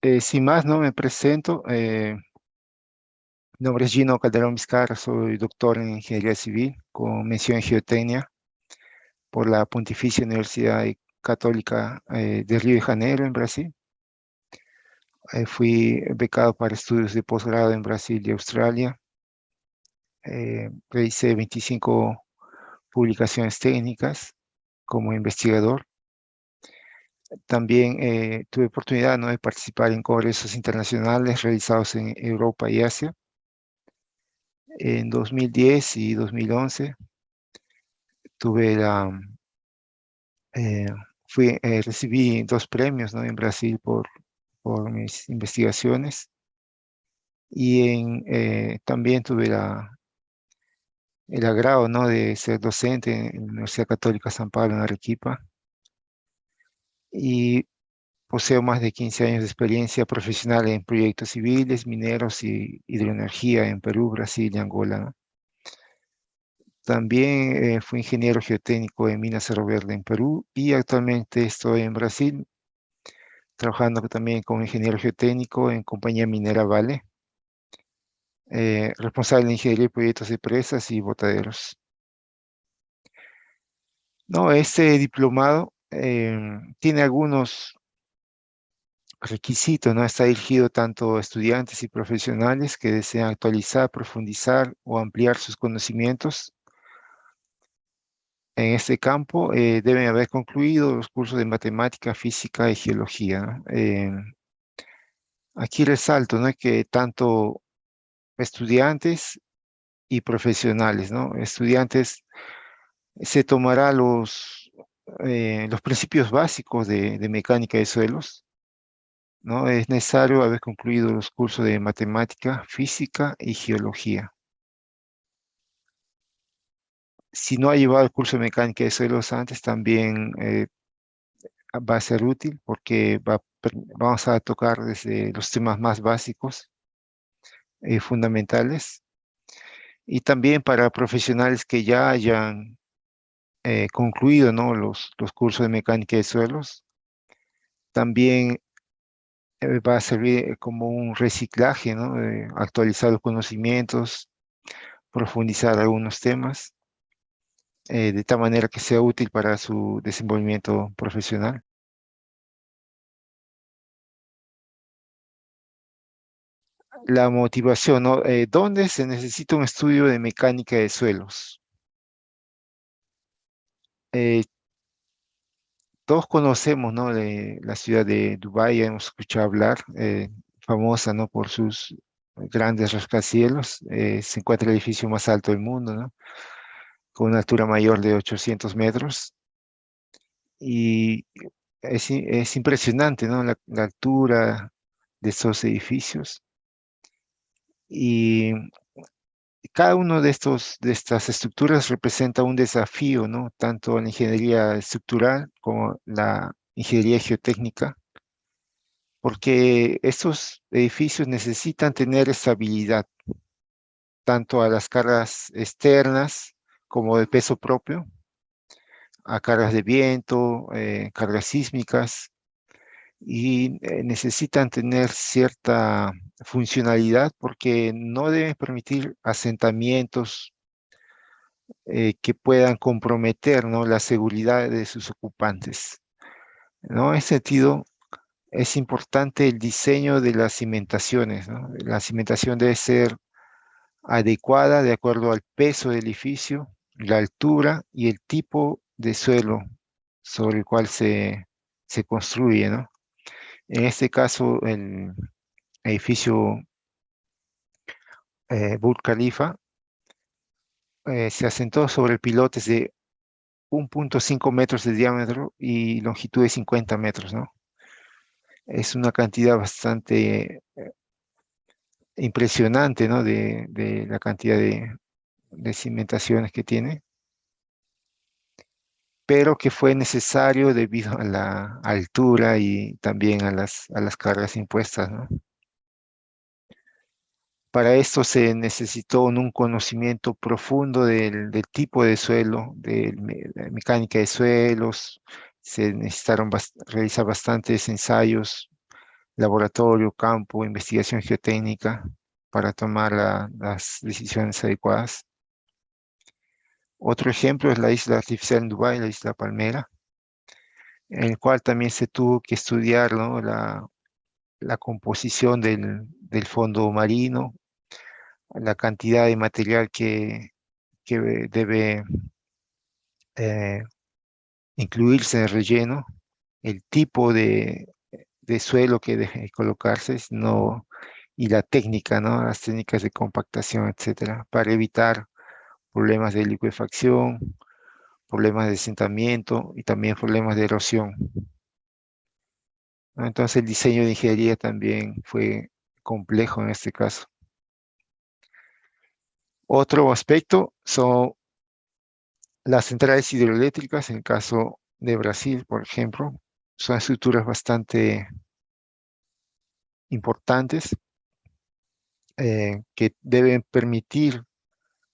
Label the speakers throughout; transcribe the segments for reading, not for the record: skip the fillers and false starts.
Speaker 1: Sin más, ¿no? Me presento. Mi nombre es Gino Calderón Vizcarra, soy doctor en Ingeniería Civil con mención en Geotecnia por la Pontificia Universidad Católica de Río de Janeiro, en Brasil. Fui becado para estudios de posgrado en Brasil y Australia. Realicé 25 publicaciones técnicas como investigador. También tuve oportunidad, ¿no?, de participar en congresos internacionales realizados en Europa y Asia. En 2010 y 2011 tuve eh, recibí dos premios, ¿no?, en Brasil por mis investigaciones y también tuve el agrado, ¿no?, de ser docente en la Universidad Católica San Pablo en Arequipa y poseo más de 15 años de experiencia profesional en proyectos civiles, mineros y hidroenergía en Perú, Brasil y Angola, ¿no? También fui ingeniero geotécnico en Minas Cerro Verde en Perú y actualmente estoy en Brasil trabajando también como ingeniero geotécnico en compañía minera Vale, responsable de ingeniería y proyectos de presas y botaderos. No, este diplomado tiene algunos requisitos, ¿no? Está dirigido tanto a estudiantes y profesionales que desean actualizar, profundizar o ampliar sus conocimientos en este campo. Deben haber concluido los cursos de matemática, física y geología, ¿no? Aquí resalto, ¿no?, que tanto estudiantes y profesionales, ¿no? Estudiantes se tomará los principios básicos de mecánica de suelos, ¿no? Es necesario haber concluido los cursos de matemática, física y geología. Si no ha llevado el curso de mecánica de suelos antes, también va a ser útil porque vamos a tocar desde los temas más básicos, fundamentales, y también para profesionales que ya hayan concluido, ¿no?, los cursos de mecánica de suelos, también va a servir como un reciclaje, ¿no?, actualizar los conocimientos, profundizar algunos temas, de tal manera que sea útil para su desenvolvimiento profesional. La motivación, ¿no? ¿Dónde se necesita un estudio de mecánica de suelos? Eh, Todos conocemos, ¿no?, de la ciudad de Dubái, hemos escuchado hablar, famosa, ¿no?, por sus grandes rascacielos. Se encuentra el edificio más alto del mundo, ¿no?, con una altura mayor de 800 metros. Y es impresionante, ¿no?, la altura de esos edificios. Y cada uno de estas estructuras representa un desafío, ¿no?, tanto en la ingeniería estructural como la ingeniería geotécnica, porque estos edificios necesitan tener estabilidad, tanto a las cargas externas como de peso propio, a cargas de viento, cargas sísmicas, y necesitan tener cierta funcionalidad porque no deben permitir asentamientos que puedan comprometer, ¿no?, la seguridad de sus ocupantes, ¿no? En ese sentido, es importante el diseño de las cimentaciones, ¿no? La cimentación debe ser adecuada de acuerdo al peso del edificio, la altura y el tipo de suelo sobre el cual se construye, ¿no? En este caso, el edificio Burj Khalifa se asentó sobre pilotes de 1,5 metros de diámetro y longitud de 50 metros, ¿no? Es una cantidad bastante impresionante, ¿no?, de la cantidad de cimentaciones que tiene, pero que fue necesario debido a la altura y también a las cargas impuestas, ¿no? Para esto se necesitó un conocimiento profundo del tipo de suelo, de la mecánica de suelos. Se necesitaron realizar bastantes ensayos laboratorio, campo, investigación geotécnica para tomar las decisiones adecuadas. Otro ejemplo es la isla artificial en Dubái, la isla Palmera, en el cual también se tuvo que estudiar, ¿no?, la composición del fondo marino, la cantidad de material que debe eh, incluirse en el relleno, el tipo de suelo que debe colocarse, no, y la técnica, ¿no? Las técnicas de compactación, etcétera, para evitar problemas de liquefacción, problemas de asentamiento y también problemas de erosión, ¿no? Entonces el diseño de ingeniería también fue complejo en este caso. Otro aspecto son las centrales hidroeléctricas, en el caso de Brasil, por ejemplo, son estructuras bastante importantes que deben permitir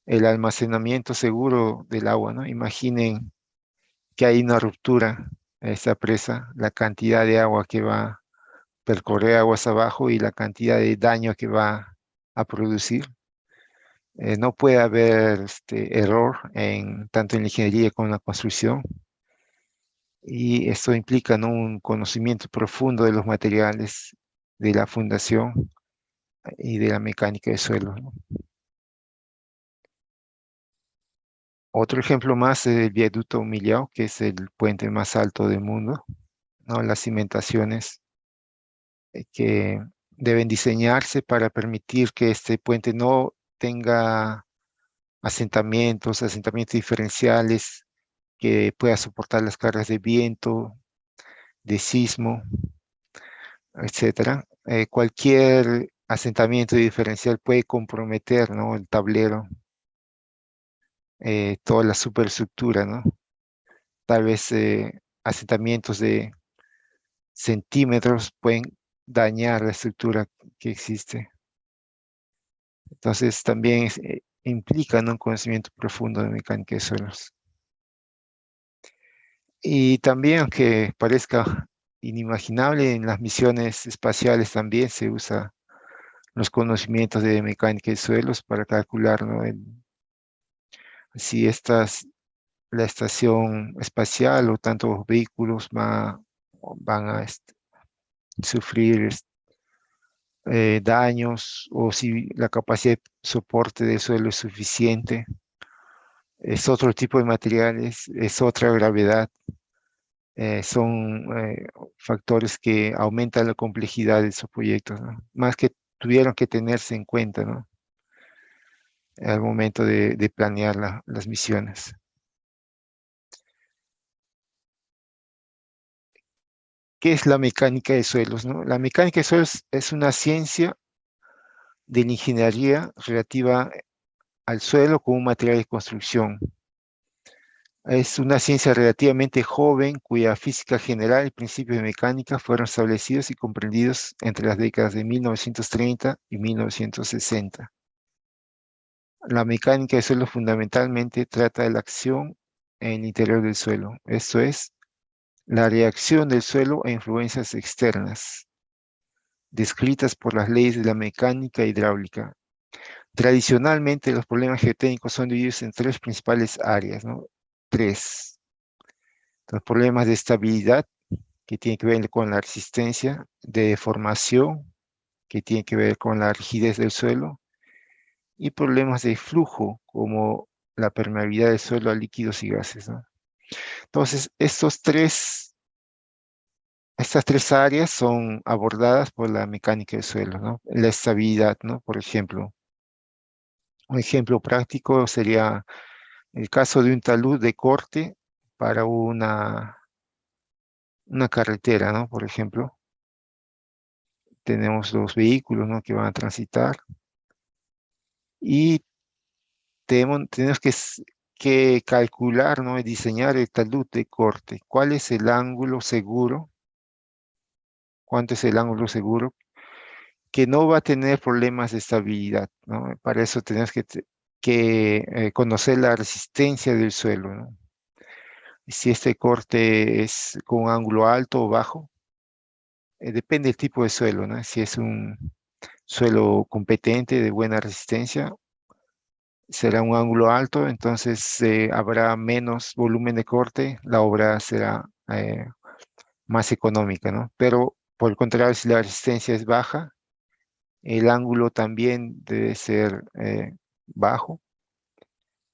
Speaker 1: el almacenamiento seguro del agua, ¿no? Imaginen que hay una ruptura en esta presa, la cantidad de agua que va a percorrer aguas abajo y la cantidad de daño que va a producir. No puede haber error tanto en la ingeniería como en la construcción. Y esto implica, ¿no?, un conocimiento profundo de los materiales, de la fundación y de la mecánica de suelo, ¿no? Otro ejemplo más es el viaducto Millau, que es el puente más alto del mundo, ¿no? Las cimentaciones que deben diseñarse para permitir que este puente no tenga asentamientos diferenciales, que pueda soportar las cargas de viento, de sismo, etcétera. Cualquier asentamiento diferencial puede comprometer, ¿no?, el tablero, toda la superestructura, ¿no? Tal vez asentamientos de centímetros pueden dañar la estructura que existe. Entonces también implica, ¿no?, un conocimiento profundo de mecánica de suelos. Y también, aunque parezca inimaginable, en las misiones espaciales también se usa los conocimientos de mecánica de suelos para calcular, ¿no?, si la estación espacial o tantos vehículos van a sufrir daños, o si la capacidad de soporte del suelo es suficiente. Es otro tipo de materiales, es otra gravedad, son factores que aumentan la complejidad de esos proyectos, ¿no? Más que tuvieron que tenerse en cuenta, ¿no?, al momento de planear las misiones. ¿Qué es la mecánica de suelos, no? La mecánica de suelos es una ciencia de la ingeniería relativa al suelo como un material de construcción. Es una ciencia relativamente joven cuya física general y principios de mecánica fueron establecidos y comprendidos entre las décadas de 1930 y 1960. La mecánica de suelo fundamentalmente trata de la acción en el interior del suelo, esto es, la reacción del suelo a influencias externas, descritas por las leyes de la mecánica hidráulica. Tradicionalmente, los problemas geotécnicos son divididos en tres principales áreas, ¿no? Tres. Los problemas de estabilidad, que tienen que ver con la resistencia, de deformación, que tienen que ver con la rigidez del suelo, y problemas de flujo, como la permeabilidad del suelo a líquidos y gases, ¿no? Entonces, estas tres áreas son abordadas por la mecánica del suelo, ¿no? La estabilidad, ¿no? Por ejemplo, un ejemplo práctico sería el caso de un talud de corte para una carretera, ¿no? Por ejemplo, tenemos los vehículos, ¿no?, que van a transitar y tenemos que calcular, ¿no?, y diseñar el talud de corte. ¿Cuál es el ángulo seguro? ¿Cuánto es el ángulo seguro? Que no va a tener problemas de estabilidad, ¿no? Para eso tenemos que conocer la resistencia del suelo, ¿no? Si este corte es con un ángulo alto o bajo, depende del tipo de suelo, ¿no? Si es un suelo competente, de buena resistencia, será un ángulo alto, entonces habrá menos volumen de corte, la obra será más económica, ¿no? Pero por el contrario, si la resistencia es baja, el ángulo también debe ser bajo.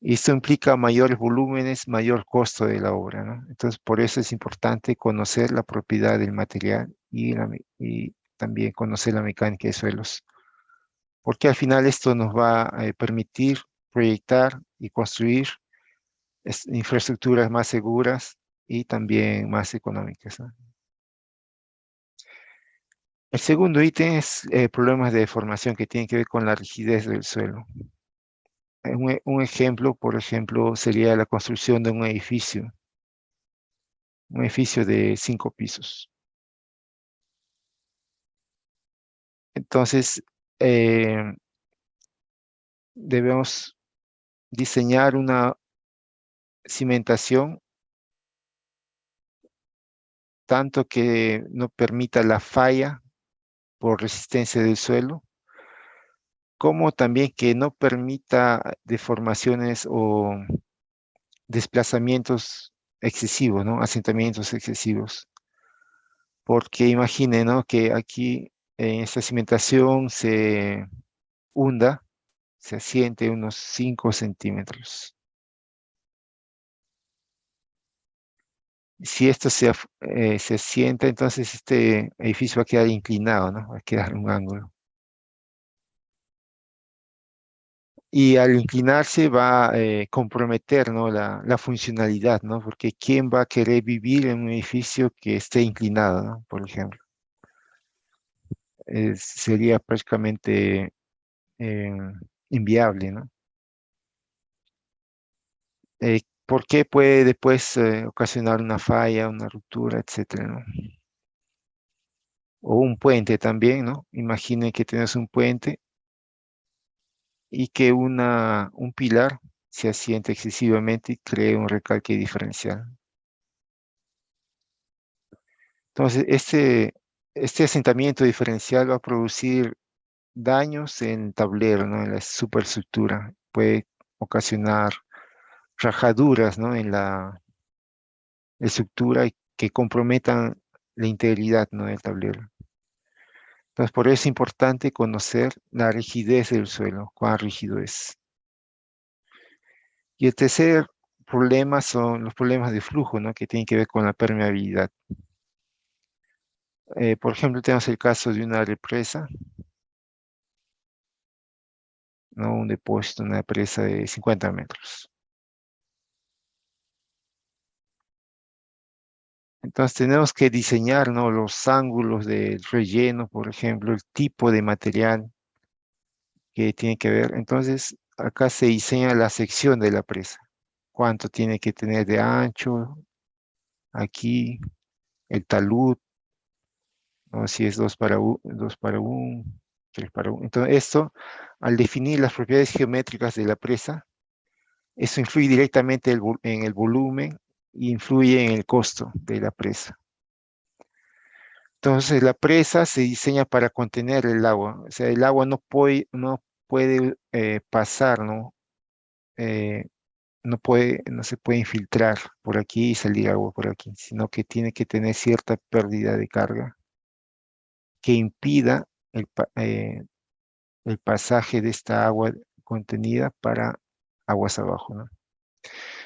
Speaker 1: Y esto implica mayores volúmenes, mayor costo de la obra, ¿no? Entonces, por eso es importante conocer la propiedad del material y también conocer la mecánica de suelos, porque al final esto nos va a permitir proyectar y construir infraestructuras más seguras y también más económicas, ¿no? El segundo ítem es problemas de deformación que tienen que ver con la rigidez del suelo. Un ejemplo, por ejemplo, sería la construcción de un edificio de 5 pisos. Entonces, eh, debemos diseñar una cimentación tanto que no permita la falla por resistencia del suelo, como también que no permita deformaciones o desplazamientos excesivos, ¿no? Asentamientos excesivos. Porque imagine, ¿no? Que aquí en esta cimentación se hunda, se asiente unos 5 centímetros. Si esto se asienta, entonces este edificio va a quedar inclinado, ¿no? Va a quedar en un ángulo. Y al inclinarse va a comprometer, ¿no? La funcionalidad, ¿no? Porque ¿quién va a querer vivir en un edificio que esté inclinado, ¿no? Por ejemplo. Sería prácticamente eh, inviable, ¿no? ¿Por qué puede después ocasionar una falla, una ruptura, etcétera, ¿no? O un puente también, ¿no? Imagine que tienes un puente y que un pilar se asiente excesivamente y cree un recalque diferencial. Entonces, este asentamiento diferencial va a producir daños en el tablero, ¿no? En la superestructura. Puede ocasionar rajaduras, ¿no? En la estructura y que comprometan la integridad, ¿no? Del tablero. Entonces, por eso es importante conocer la rigidez del suelo, cuán rígido es. Y el tercer problema son los problemas de flujo, ¿no? Que tienen que ver con la permeabilidad. Por ejemplo, tenemos el caso de una represa, ¿no? Un depósito, una presa de 50 metros. Entonces tenemos que diseñar, ¿no? Los ángulos del relleno, por ejemplo, el tipo de material que tiene que ver. Entonces, acá se diseña la sección de la presa. Cuánto tiene que tener de ancho, aquí, el talud, ¿no? Si es 2 para 1, 3 para 1. Entonces, esto, al definir las propiedades geométricas de la presa, eso influye directamente en el volumen e influye en el costo de la presa. Entonces, la presa se diseña para contener el agua. O sea, el agua no puede pasar, ¿no? Eh, no se puede infiltrar por aquí y salir agua por aquí, sino que tiene que tener cierta pérdida de carga que impida el pasaje de esta agua contenida para aguas abajo, ¿no?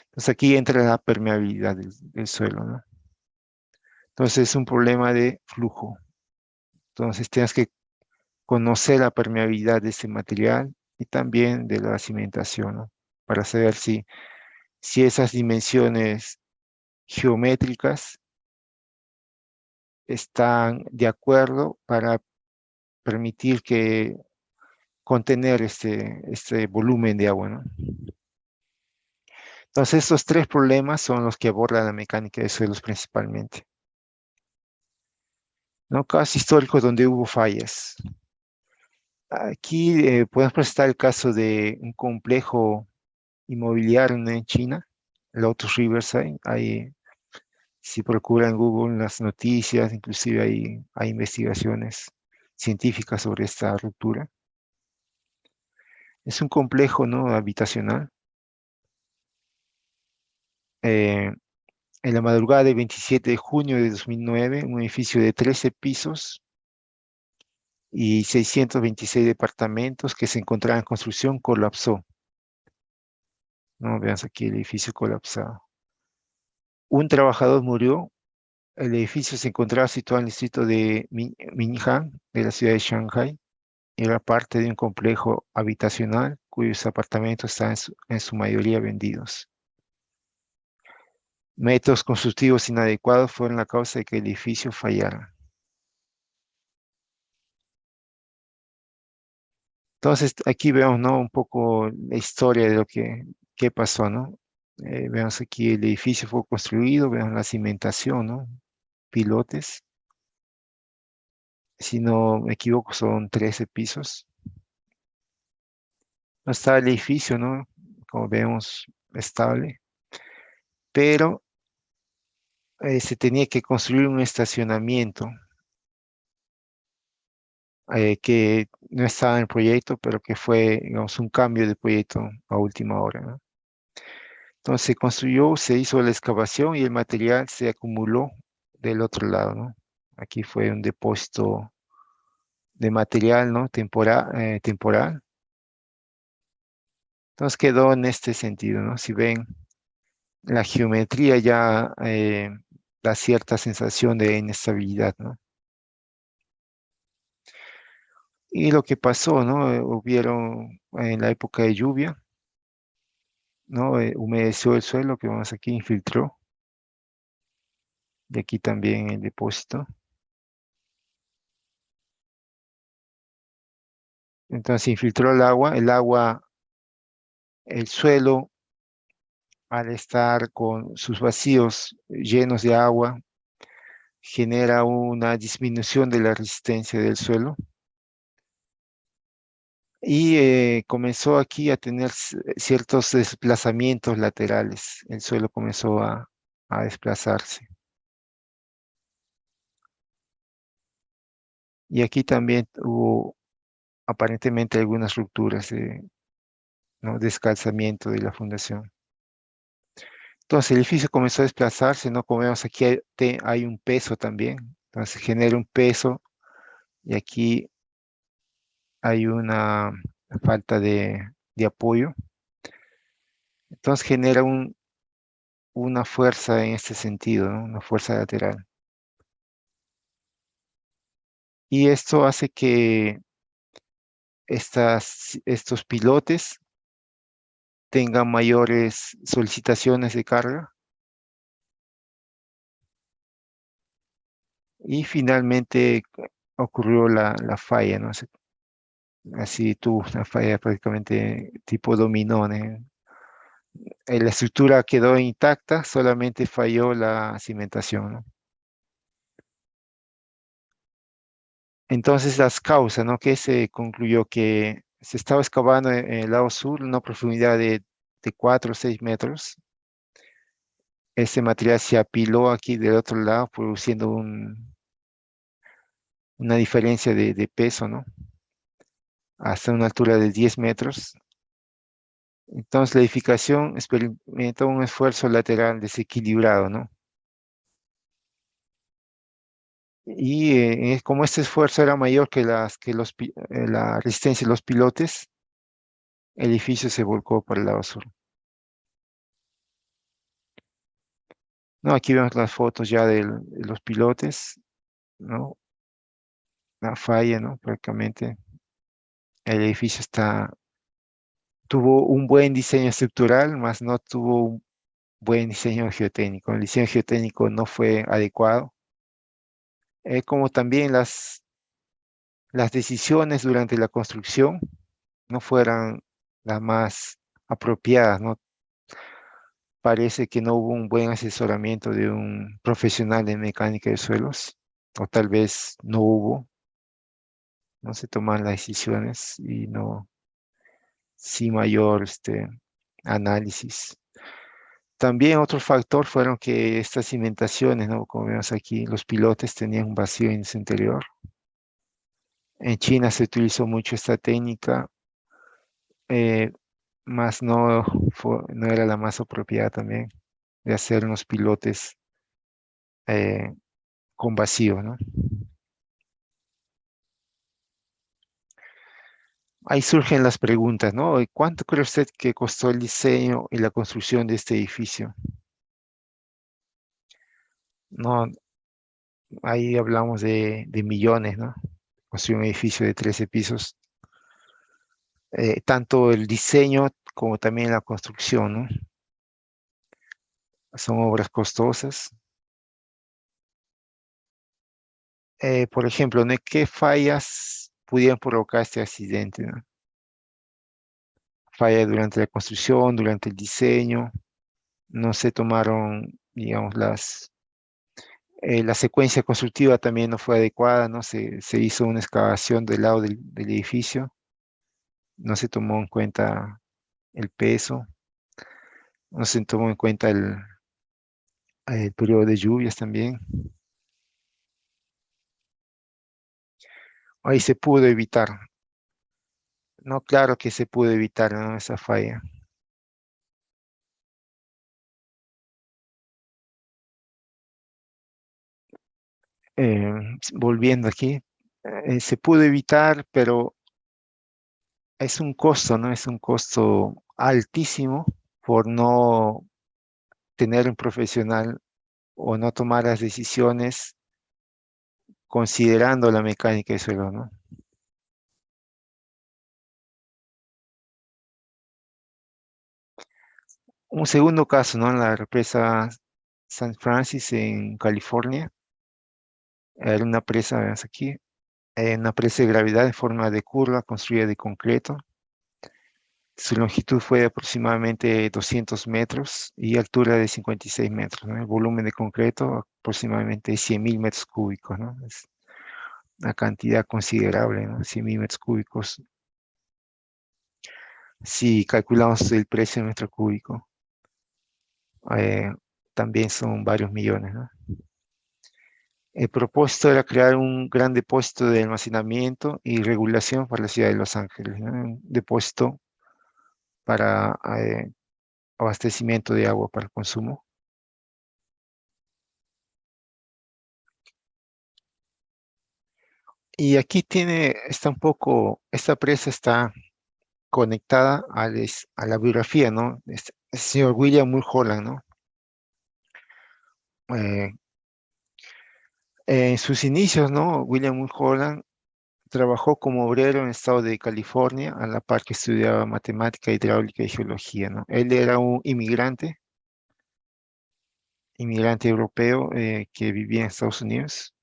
Speaker 1: Entonces aquí entra la permeabilidad del suelo, ¿no? Entonces es un problema de flujo. Entonces tienes que conocer la permeabilidad de ese material y también de la cimentación, ¿no? Para saber si esas dimensiones geométricas están de acuerdo para permitir que contener este volumen de agua, ¿no? Entonces, estos tres problemas son los que aborda la mecánica de suelos principalmente, ¿no? Casos históricos donde hubo fallas. Aquí podemos presentar el caso de un complejo inmobiliario, ¿no? En China, Lotus Riverside. Ahí Si procura en Google las noticias, inclusive hay investigaciones científicas sobre esta ruptura. Es un complejo, ¿no?, habitacional. Eh, en la madrugada del 27 de junio de 2009, un edificio de 13 pisos y 626 departamentos que se encontraba en construcción colapsó. No, vean aquí el edificio colapsado. Un trabajador murió. El edificio se encontraba situado en el distrito de Minhang, de la ciudad de Shanghai. Era parte de un complejo habitacional cuyos apartamentos estaban en su mayoría vendidos. Métodos constructivos inadecuados fueron la causa de que el edificio fallara. Entonces, aquí vemos, ¿no?, un poco la historia de lo que pasó, ¿no? Vemos aquí el edificio fue construido, vemos la cimentación, ¿no? Pilotes. Si no me equivoco, son 13 pisos. No está el edificio, ¿no? Como vemos, estable, pero se tenía que construir un estacionamiento que no estaba en el proyecto, pero que fue, digamos, un cambio de proyecto a última hora, ¿no? Entonces se construyó, se hizo la excavación y el material se acumuló del otro lado, ¿no? Aquí fue un depósito de material, ¿no? Temporal. Entonces quedó en este sentido, ¿no? Si ven, la geometría ya da cierta sensación de inestabilidad, ¿no? Y lo que pasó, ¿no? Hubieron en la época de lluvia, ¿no? Humedeció el suelo, que vamos aquí, infiltró. Y aquí también el depósito. Entonces infiltró el agua, el suelo, al estar con sus vacíos llenos de agua, genera una disminución de la resistencia del suelo. Y comenzó aquí a tener ciertos desplazamientos laterales. El suelo comenzó a desplazarse. Y aquí también hubo aparentemente algunas rupturas de, ¿no?, descalzamiento de la fundación. Entonces el edificio comenzó a desplazarse, ¿no? Como vemos aquí hay un peso también. Entonces genera un peso y aquí hay una falta de apoyo. Entonces genera una fuerza en este sentido, ¿no? Una fuerza lateral. Y esto hace que estos pilotes tengan mayores solicitaciones de carga y finalmente ocurrió la falla, ¿no? Así tuvo una falla prácticamente tipo dominó, ¿no? La estructura quedó intacta, solamente falló la cimentación, ¿no? Entonces las causas, ¿no? Que se concluyó que se estaba excavando en el lado sur, una profundidad de 4 o 6 metros. Ese material se apiló aquí del otro lado, produciendo una diferencia de peso, ¿no? Hasta una altura de 10 metros. Entonces la edificación experimentó un esfuerzo lateral desequilibrado, ¿no? Y como este esfuerzo era mayor que la resistencia de los pilotes, el edificio se volcó para el lado sur. No, aquí vemos las fotos ya de los pilotes, ¿no? La falla, ¿no? Prácticamente el edificio tuvo un buen diseño estructural, más no tuvo un buen diseño geotécnico. El diseño geotécnico no fue adecuado, como también las decisiones durante la construcción no fueran las más apropiadas, ¿no? Parece que no hubo un buen asesoramiento de un profesional de mecánica de suelos, o tal vez no hubo, no se toman las decisiones y no, sin mayor análisis. También otro factor fueron que estas cimentaciones, ¿no? Como vemos aquí, los pilotes tenían un vacío en su interior. En China se utilizó mucho esta técnica, eh, más no era la más apropiada también de hacer unos pilotes eh, con vacío, ¿no? Ahí surgen las preguntas, ¿no? ¿Y cuánto cree usted que costó el diseño y la construcción de este edificio? No, ahí hablamos de millones, ¿no? Construir un edificio de 13 pisos. Tanto el diseño como también la construcción, ¿no? Son obras costosas. Por ejemplo, ¿no? ¿Qué fallas pudieran provocar este accidente, ¿no? Falla durante la construcción, durante el diseño, no se tomaron, digamos, la secuencia constructiva también no fue adecuada, ¿no? Se hizo una excavación del lado del edificio, no se tomó en cuenta el peso, no se tomó en cuenta el periodo de lluvias también. Ahí se pudo evitar, no, claro que se pudo evitar, ¿no? Esa falla. Eh, Volviendo aquí, se pudo evitar, pero es un costo, ¿no? Es un costo altísimo por no tener un profesional o no tomar las decisiones considerando la mecánica de suelo, ¿no? Un segundo caso, ¿no? La represa San Francis en California, era una presa, veamos aquí, una presa de gravedad en forma de curva construida de concreto. Su longitud fue de aproximadamente 200 metros y altura de 56 metros, ¿no? El volumen de concreto aproximadamente 100.000 metros cúbicos, ¿no? Es una cantidad considerable, ¿no? 100.000 metros cúbicos. Si calculamos el precio de metro cúbico, eh, también son varios millones, ¿no? El propósito era crear un gran depósito de almacenamiento y regulación para la ciudad de Los Ángeles, ¿no? Un depósito para abastecimiento de agua para el consumo. Y aquí está un poco, esta presa está conectada a la biografía, ¿no? El señor William Mulholland, ¿no? Eh, en sus inicios, ¿no? William Mulholland trabajó como obrero en el estado de California, a la par que estudiaba matemática, hidráulica y geología, ¿no? Él era un inmigrante europeo que vivía en Estados Unidos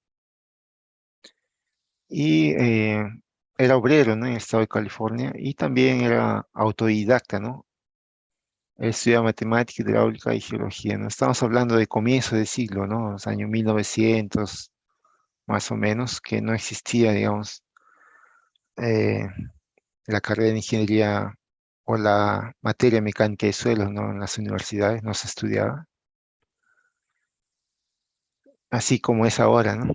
Speaker 1: y era obrero, ¿no? En el estado de California y también era autodidacta, ¿no? Él estudiaba matemática, hidráulica y geología, ¿no? Estamos hablando de comienzo de siglo, ¿no? Los años 1900, más o menos, que no existía, digamos, eh, la carrera de ingeniería o la materia mecánica de suelos, ¿no? En las universidades no se estudiaba, así como es ahora, ¿no?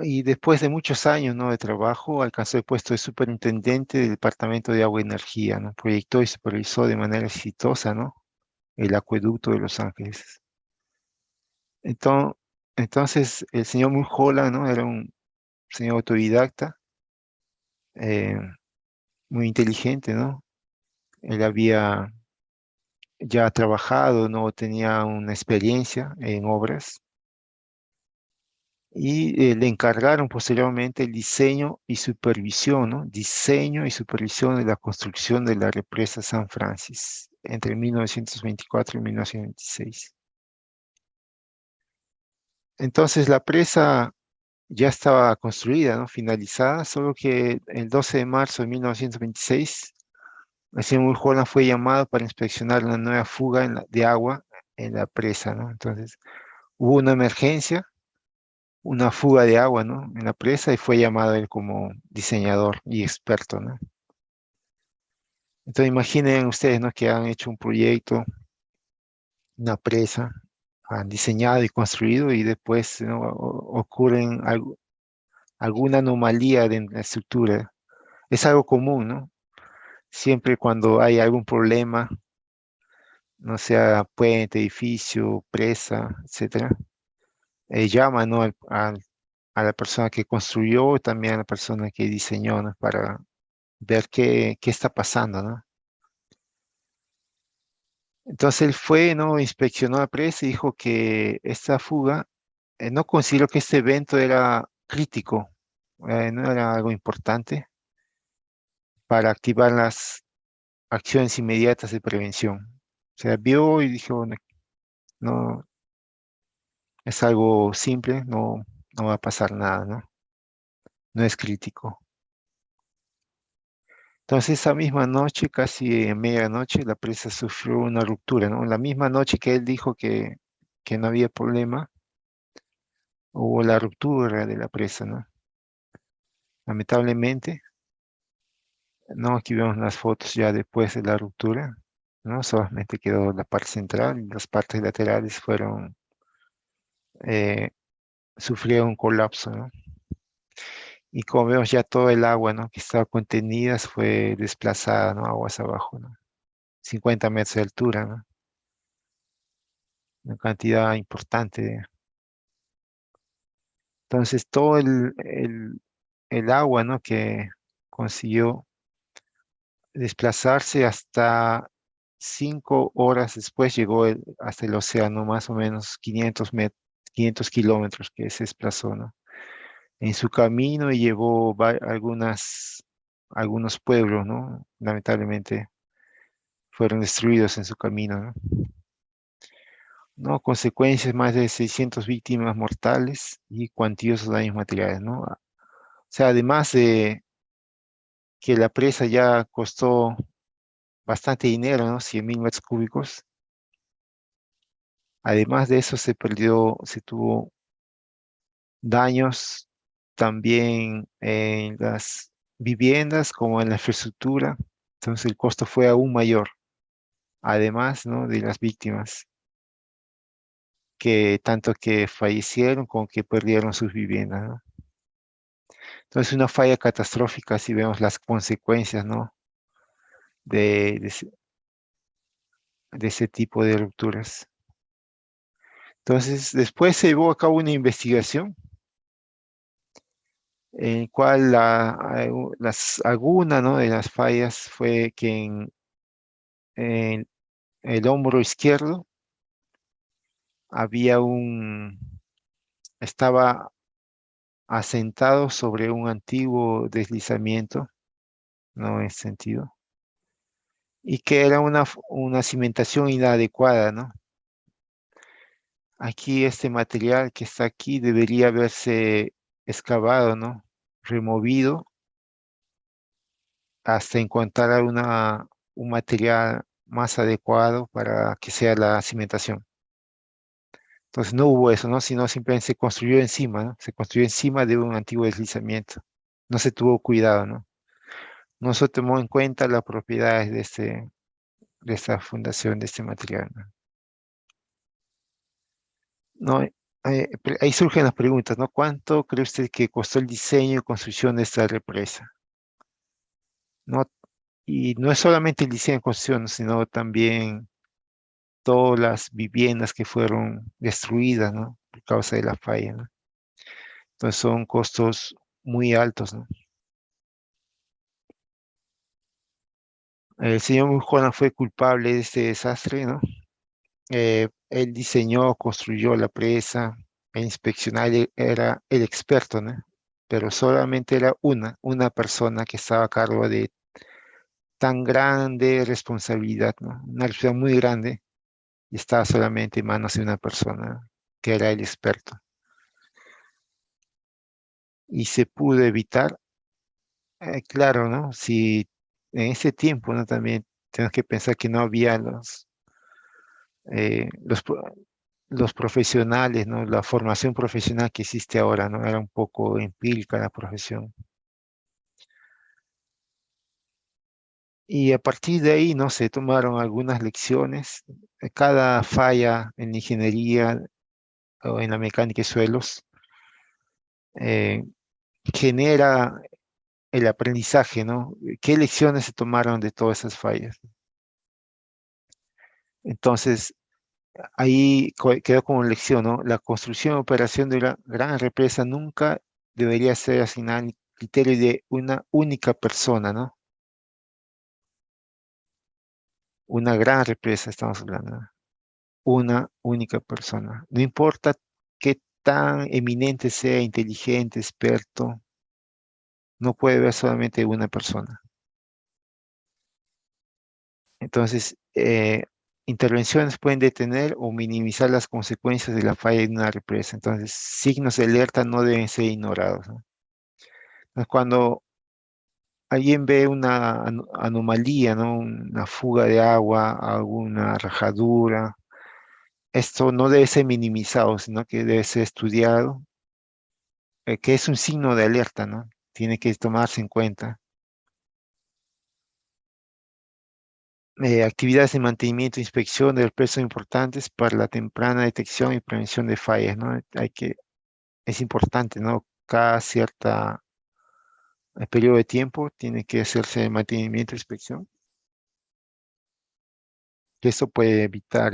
Speaker 1: Y después de muchos años, ¿no? De trabajo, alcanzó el puesto de superintendente del Departamento de Agua y Energía, ¿no? Proyectó y supervisó de manera exitosa, ¿no? El acueducto de Los Ángeles. Entonces, entonces el señor Mulholland, ¿no? Era un señor autodidacta, eh, muy inteligente, ¿no? Él había ya trabajado, ¿no? Tenía una experiencia en obras y le encargaron posteriormente el diseño y supervisión, ¿no? Diseño y supervisión de la construcción de la represa San Francis entre 1924 y 1926. Entonces la presa ya estaba construida, ¿no? Finalizada, solo que el 12 de marzo de 1926, el señor Mulholland fue llamado para inspeccionar una nueva fuga de agua en la presa, ¿no? Entonces hubo una emergencia, una fuga de agua, ¿no? En la presa y fue llamado él como diseñador y experto, ¿no? Entonces imaginen ustedes, ¿no? Que han hecho un proyecto, una presa, han diseñado y construido y después, ¿no? Ocurren alguna anomalía en la estructura. Es algo común, ¿no? Siempre cuando hay algún problema, no sea puente, edificio, presa, etcétera, llama, ¿no? A la persona que construyó y también a la persona que diseñó, ¿no? Para ver qué está pasando, ¿no? Entonces él fue, ¿no? Inspeccionó la presa y dijo que esta fuga, no consideró que este evento era crítico, no era algo importante para activar las acciones inmediatas de prevención. O sea, vio y dijo, no, no, es algo simple, no, no va a pasar nada, ¿no? No es crítico. Entonces esa misma noche, casi en medianoche, la presa sufrió una ruptura, ¿no? La misma noche que él dijo que no había problema, hubo la ruptura de la presa, ¿no? Lamentablemente, ¿no? Aquí vemos las fotos ya después de la ruptura, ¿no? Solamente quedó la parte central y las partes laterales eh, sufrieron un colapso, ¿no? Y como vemos ya todo el agua, ¿no? Que estaba contenida fue desplazada, ¿no? Aguas abajo, ¿no? 50 metros de altura, ¿no? Una cantidad importante. Entonces todo el agua, ¿no? Que consiguió desplazarse hasta 5 horas después llegó hasta el océano, más o menos 500 kilómetros que se desplazó, ¿no? En su camino llevó algunos pueblos, ¿no? Lamentablemente fueron destruidos en su camino, ¿no? ¿No? Consecuencias, más de 600 víctimas mortales y cuantiosos daños materiales, ¿no? O sea, además de que la presa ya costó bastante dinero, ¿no? 100.000 metros cúbicos. Además de eso se tuvo daños también en las viviendas como en la infraestructura. Entonces el costo fue aún mayor, además, ¿no? De las víctimas, que tanto que fallecieron como que perdieron sus viviendas, ¿no? Entonces una falla catastrófica si vemos las consecuencias, ¿no? De ese tipo de rupturas. Entonces después se llevó a cabo una investigación en cual alguna, ¿no? De las fallas fue que en el hombro izquierdo había estaba asentado sobre un antiguo deslizamiento, ¿no? En ese sentido, y que era una cimentación inadecuada, ¿no? Aquí este material que está aquí debería haberse excavado, ¿no? Removido hasta encontrar un material más adecuado para que sea la cimentación. Entonces no hubo eso, ¿no? Sino simplemente se construyó encima, ¿no? Se construyó encima de un antiguo deslizamiento. No se tuvo cuidado, ¿no? No se tomó en cuenta las propiedades de esta fundación, de este material, ¿no? No, ahí surgen las preguntas, ¿no? ¿Cuánto cree usted que costó el diseño y construcción de esta represa? ¿No? Y no es solamente el diseño y construcción, sino también todas las viviendas que fueron destruidas, ¿no? Por causa de la falla, ¿no? Entonces son costos muy altos, ¿no? El señor Mujona fue culpable de este desastre, ¿no? Él diseñó, construyó la presa, el inspeccionar era el experto, ¿no? Pero solamente era una persona que estaba a cargo de tan grande responsabilidad, ¿no? Una responsabilidad muy grande y estaba solamente en manos de una persona que era el experto. Y se pudo evitar, claro, ¿no? Si en ese tiempo, ¿no? También tenemos que pensar que no había eh, los, pro- los profesionales, ¿no? La formación profesional que existe ahora, ¿no? Era un poco empírica la profesión. Y a partir de ahí, ¿no? Se tomaron algunas lecciones. Cada falla en ingeniería o en la mecánica de suelos eh, genera el aprendizaje, ¿no? ¿Qué lecciones se tomaron de todas esas fallas? Entonces, ahí quedó como lección, ¿no? La construcción y operación de una gran represa nunca debería ser asignada al criterio de una única persona, ¿no? Una gran represa, estamos hablando, ¿no? Una única persona. No importa qué tan eminente sea, inteligente, experto, no puede ver solamente una persona. Entonces, intervenciones pueden detener o minimizar las consecuencias de la falla de una represa. Entonces, signos de alerta no deben ser ignorados, ¿no? Entonces, cuando alguien ve una anomalía, ¿no? Una fuga de agua, alguna rajadura, esto no debe ser minimizado, sino que debe ser estudiado, que es un signo de alerta, ¿no? Tiene que tomarse en cuenta. Actividades de mantenimiento e inspección de represas son importantes para la temprana detección y prevención de fallas, ¿no? Es importante, ¿no? Cada cierta periodo de tiempo tiene que hacerse mantenimiento e inspección, que eso puede evitar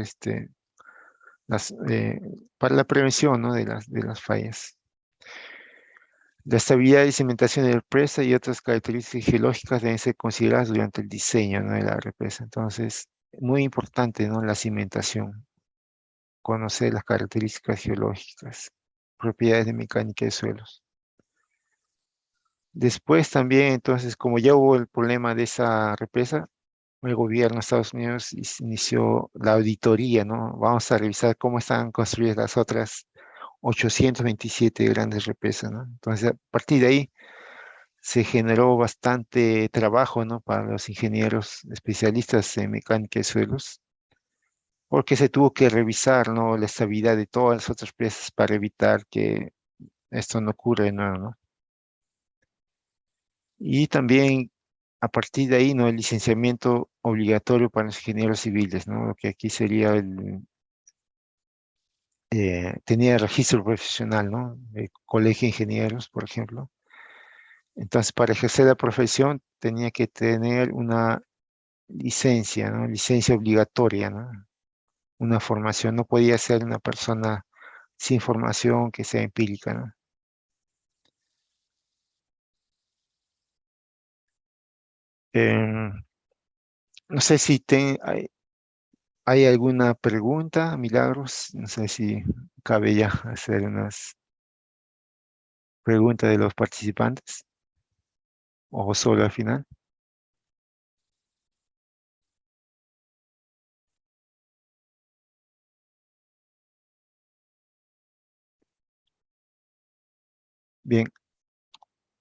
Speaker 1: para la prevención, ¿no? De las fallas. La estabilidad y cimentación de la represa y otras características geológicas deben ser consideradas durante el diseño, ¿no? De la represa. Entonces, muy importante, ¿no? La cimentación, conocer las características geológicas, propiedades de mecánica de suelos. Después también, entonces, como ya hubo el problema de esa represa, el gobierno de Estados Unidos inició la auditoría, ¿no? Vamos a revisar cómo están construidas las otras 827 grandes represas, ¿no? Entonces, a partir de ahí se generó bastante trabajo, ¿no? Para los ingenieros especialistas en mecánica de suelos, porque se tuvo que revisar, ¿no? La estabilidad de todas las otras presas para evitar que esto no ocurra de nuevo, ¿no? Y también a partir de ahí, ¿no? El licenciamiento obligatorio para los ingenieros civiles, ¿no? Lo que aquí sería tenía registro profesional, ¿no? El colegio de ingenieros, por ejemplo. Entonces, para ejercer la profesión tenía que tener una licencia, ¿no? Licencia obligatoria, ¿no? Una formación, no podía ser una persona sin formación que sea empírica, ¿no? Em, no sé si hay alguna pregunta, Milagros, no sé si cabe ya hacer unas preguntas de los participantes o solo al final. Bien,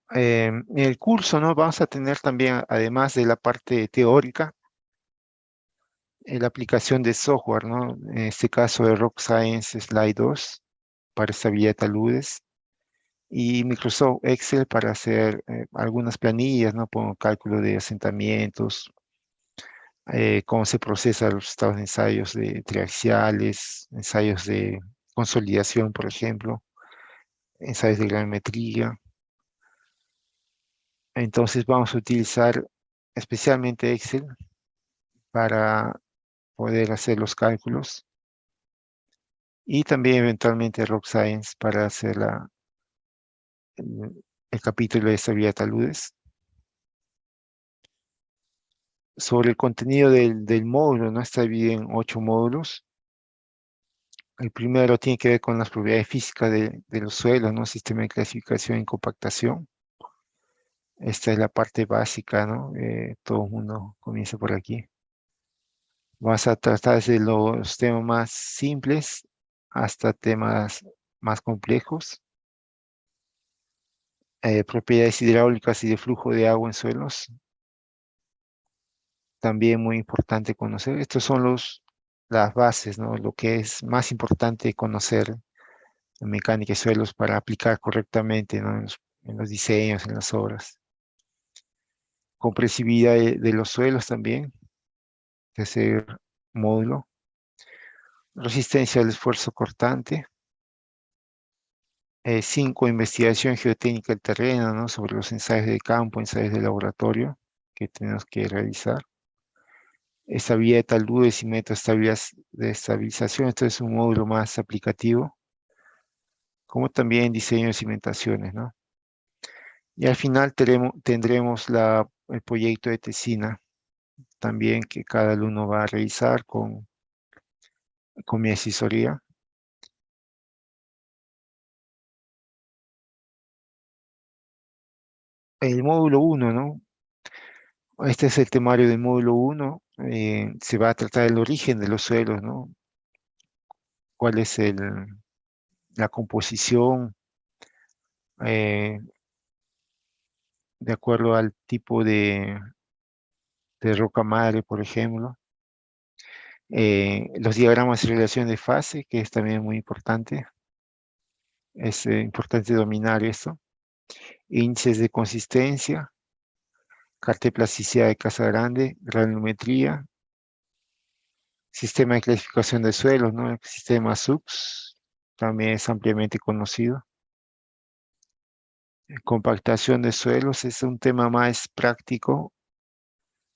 Speaker 1: en el curso, ¿no? Vamos a tener también, además de la parte teórica, la aplicación de software, ¿no? En este caso de Rock Science Slide 2 para estabilidad de taludes y Microsoft Excel para hacer algunas planillas, ¿no? Por cálculo de asentamientos, cómo se procesan los estados de ensayos de triaxiales, ensayos de consolidación, por ejemplo, ensayos de granulometría. Entonces vamos a utilizar especialmente Excel para poder hacer los cálculos y también eventualmente Rock Science para hacer el capítulo de estabilidad de taludes. Sobre el contenido del módulo, ¿no? Está dividido en 8 módulos. El primero tiene que ver con las propiedades físicas de los suelos, ¿no? Sistema de clasificación y compactación. Esta es la parte básica, ¿no? Todo el mundo comienza por aquí. Vas a tratar desde los temas más simples hasta temas más complejos. Propiedades hidráulicas y de flujo de agua en suelos, también muy importante conocer. Estos son las bases, ¿no? Lo que es más importante conocer en mecánica de suelos para aplicar correctamente, ¿no? En los diseños, en las obras. compresibilidad de los suelos también, tercer módulo, resistencia al esfuerzo cortante. 5, investigación geotécnica del terreno, ¿no? Sobre los ensayos de campo, ensayos de laboratorio que tenemos que realizar. Estabilidad de taludes y métodos de estabilización, esto es un módulo más aplicativo, como también diseño de cimentaciones, ¿no? Y al final tendremos el proyecto de tesina, también que cada alumno va a revisar con mi asesoría. El módulo 1, ¿no? Este es el temario del módulo 1. Se va a tratar el origen de los suelos, ¿no? Cuál es la composición eh, de acuerdo al tipo de roca madre, por ejemplo. Los diagramas de relación de fase, que es también muy importante. Es importante dominar esto. Índices de consistencia, cartoplasticidad de casa grande, granulometría, sistema de clasificación de suelos, ¿no? El sistema SUX, también es ampliamente conocido. Compactación de suelos es un tema más práctico.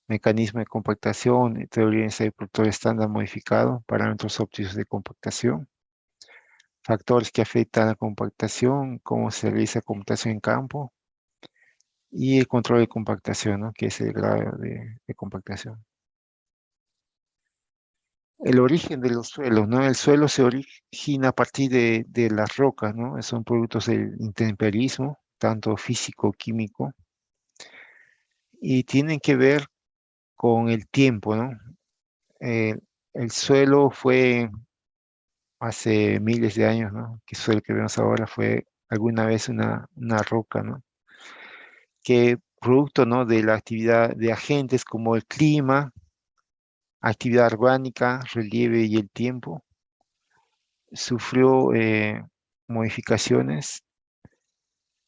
Speaker 1: Mecanismo de compactación, teoría de ensayo productor estándar modificado, parámetros ópticos de compactación, factores que afectan a la compactación, cómo se realiza compactación en campo y el control de compactación, ¿no? Que es el grado de compactación. El origen de los suelos, ¿no? El suelo se origina a partir de las rocas, ¿no? Son productos del intemperismo, tanto físico, químico, y tienen que ver con el tiempo, ¿no? Eh, el suelo fue hace miles de años, ¿no? Que el suelo que vemos ahora fue alguna vez una roca, ¿no? Que producto, ¿no? De la actividad de agentes como el clima, actividad orgánica, relieve y el tiempo, sufrió modificaciones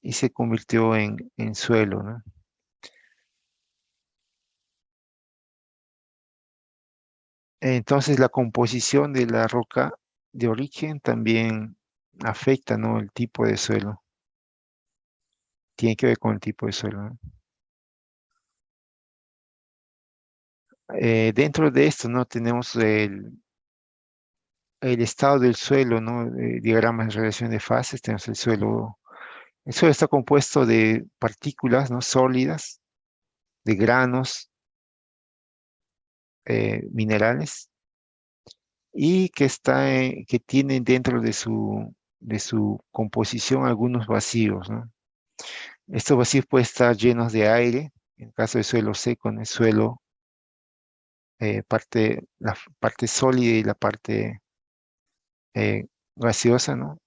Speaker 1: y se convirtió en suelo, ¿no? Entonces la composición de la roca de origen también afecta, ¿no? El tipo de suelo. Tiene que ver con el tipo de suelo, ¿no? Dentro de esto, ¿no? Tenemos el estado del suelo, ¿no? Diagramas de relación de fases, tenemos el suelo está compuesto de partículas, ¿no? Sólidas, de granos, minerales, y que tienen dentro de su composición algunos vacíos, ¿no? Estos vacíos pueden estar llenos de aire, en el caso de suelo seco, en el suelo, la parte sólida y la parte gaseosa, ¿no?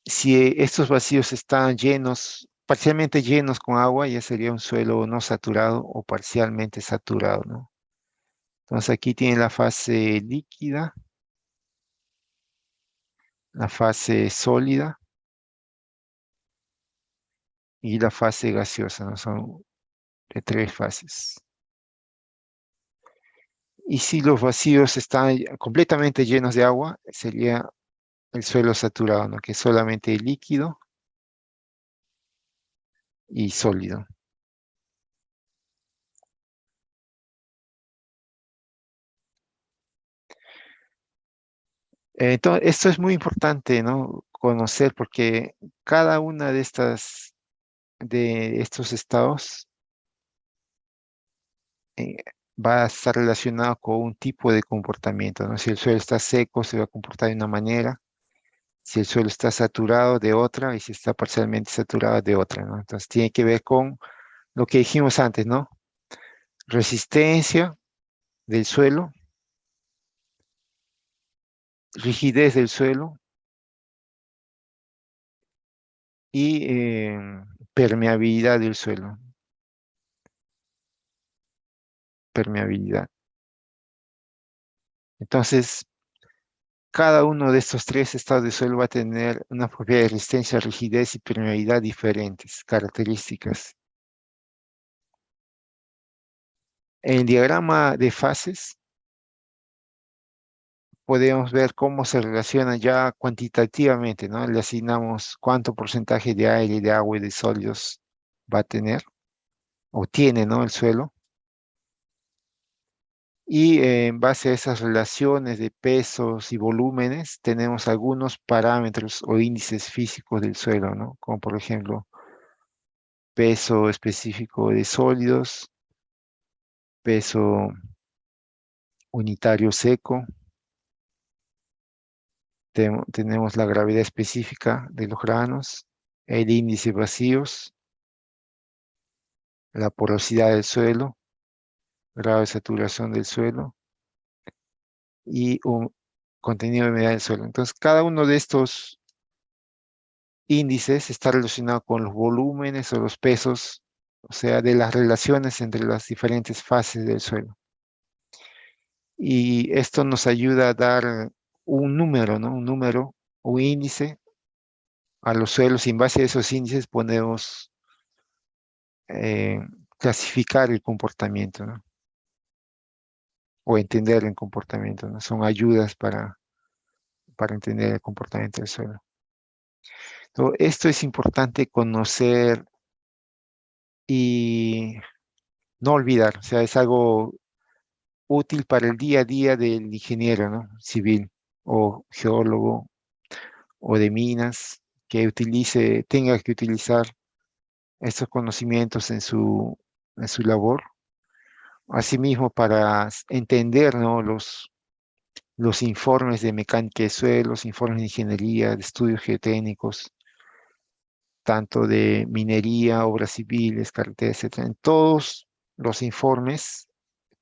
Speaker 1: Si estos vacíos están llenos, parcialmente llenos con agua, ya sería un suelo no saturado o parcialmente saturado, ¿no? Entonces aquí tiene la fase líquida, la fase sólida y la fase gaseosa, ¿no? Son de 3 fases. Y si los vacíos están completamente llenos de agua, sería el suelo saturado, ¿no? Que es solamente líquido y sólido. Entonces, esto es muy importante, ¿no? Conocer porque cada una de estos estados eh, va a estar relacionado con un tipo de comportamiento, ¿no? Si el suelo está seco, se va a comportar de una manera, si el suelo está saturado, de otra, y si está parcialmente saturado, de otra, ¿no? Entonces tiene que ver con lo que dijimos antes, ¿no? Resistencia del suelo, rigidez del suelo y permeabilidad del suelo, permeabilidad. Entonces, cada uno de estos 3 estados de suelo va a tener una propiedad de resistencia, rigidez y permeabilidad diferentes, características. En el diagrama de fases podemos ver cómo se relaciona ya cuantitativamente, ¿no? Le asignamos cuánto porcentaje de aire, de agua y de sólidos va a tener o tiene, ¿no? El suelo. Y en base a esas relaciones de pesos y volúmenes, tenemos algunos parámetros o índices físicos del suelo, ¿no? Como por ejemplo, peso específico de sólidos, peso unitario seco, tenemos la gravedad específica de los granos, el índice vacíos, la porosidad del suelo, grado de saturación del suelo y un contenido de humedad del suelo. Entonces, cada uno de estos índices está relacionado con los volúmenes o los pesos, o sea, de las relaciones entre las diferentes fases del suelo. Y esto nos ayuda a dar un número, ¿no? Un número, un índice a los suelos y en base a esos índices podemos eh, clasificar el comportamiento, ¿no? O entender el comportamiento, ¿no? Son ayudas para entender el comportamiento del suelo. Entonces, esto es importante conocer y no olvidar, o sea, es algo útil para el día a día del ingeniero, ¿no? Civil o geólogo o de minas que tenga que utilizar estos conocimientos en su labor. Asimismo, para entender, ¿no? Los informes de mecánica de suelos, informes de ingeniería, de estudios geotécnicos, tanto de minería, obras civiles, carreteras, etcétera. En todos los informes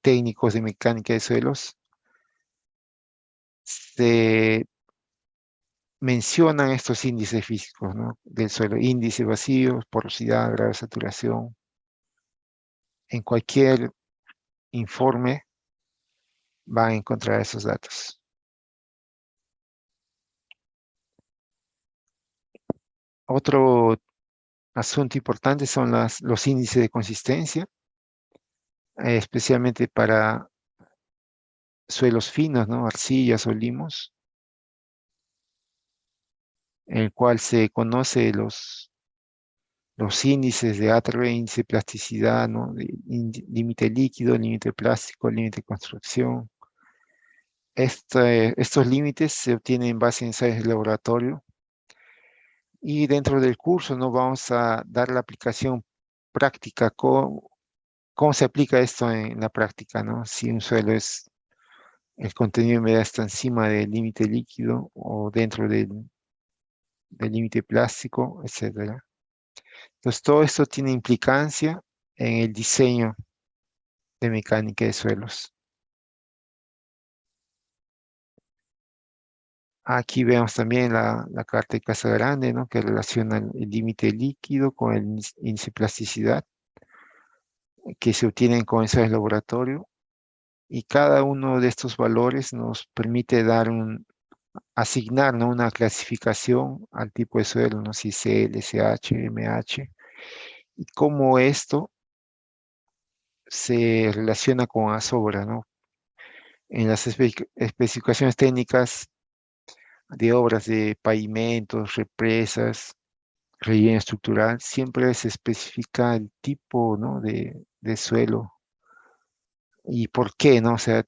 Speaker 1: técnicos de mecánica de suelos se mencionan estos índices físicos, ¿no? Del suelo, índice vacío, porosidad, grado de saturación. En cualquier informe van a encontrar esos datos. Otro asunto importante son los índices de consistencia, especialmente para suelos finos, ¿no? Arcillas o limos, en el cual se conoce los índices de ATRB, índice de plasticidad, ¿no? Límite líquido, límite plástico, límite de construcción. Estos límites se obtienen en base a ensayos de laboratorio y dentro del curso nos vamos a dar la aplicación práctica, cómo se aplica esto en la práctica, ¿no? Si un suelo el contenido de humedad está encima del límite líquido o dentro del límite plástico, etcétera. Entonces, todo esto tiene implicancia en el diseño de mecánica de suelos. Aquí vemos también la carta de Casa Grande, ¿no? Que relaciona el límite líquido con el índice de plasticidad que se obtienen con ensayos de laboratorio. Y cada uno de estos valores nos permite asignar, ¿no? Una clasificación al tipo de suelo, ¿no? Si CL, SH, MH, y cómo esto se relaciona con las obras, ¿no? En las especificaciones técnicas de obras de pavimentos, represas, relleno estructural, siempre se especifica el tipo, ¿no? de suelo y por qué, ¿no? O sea,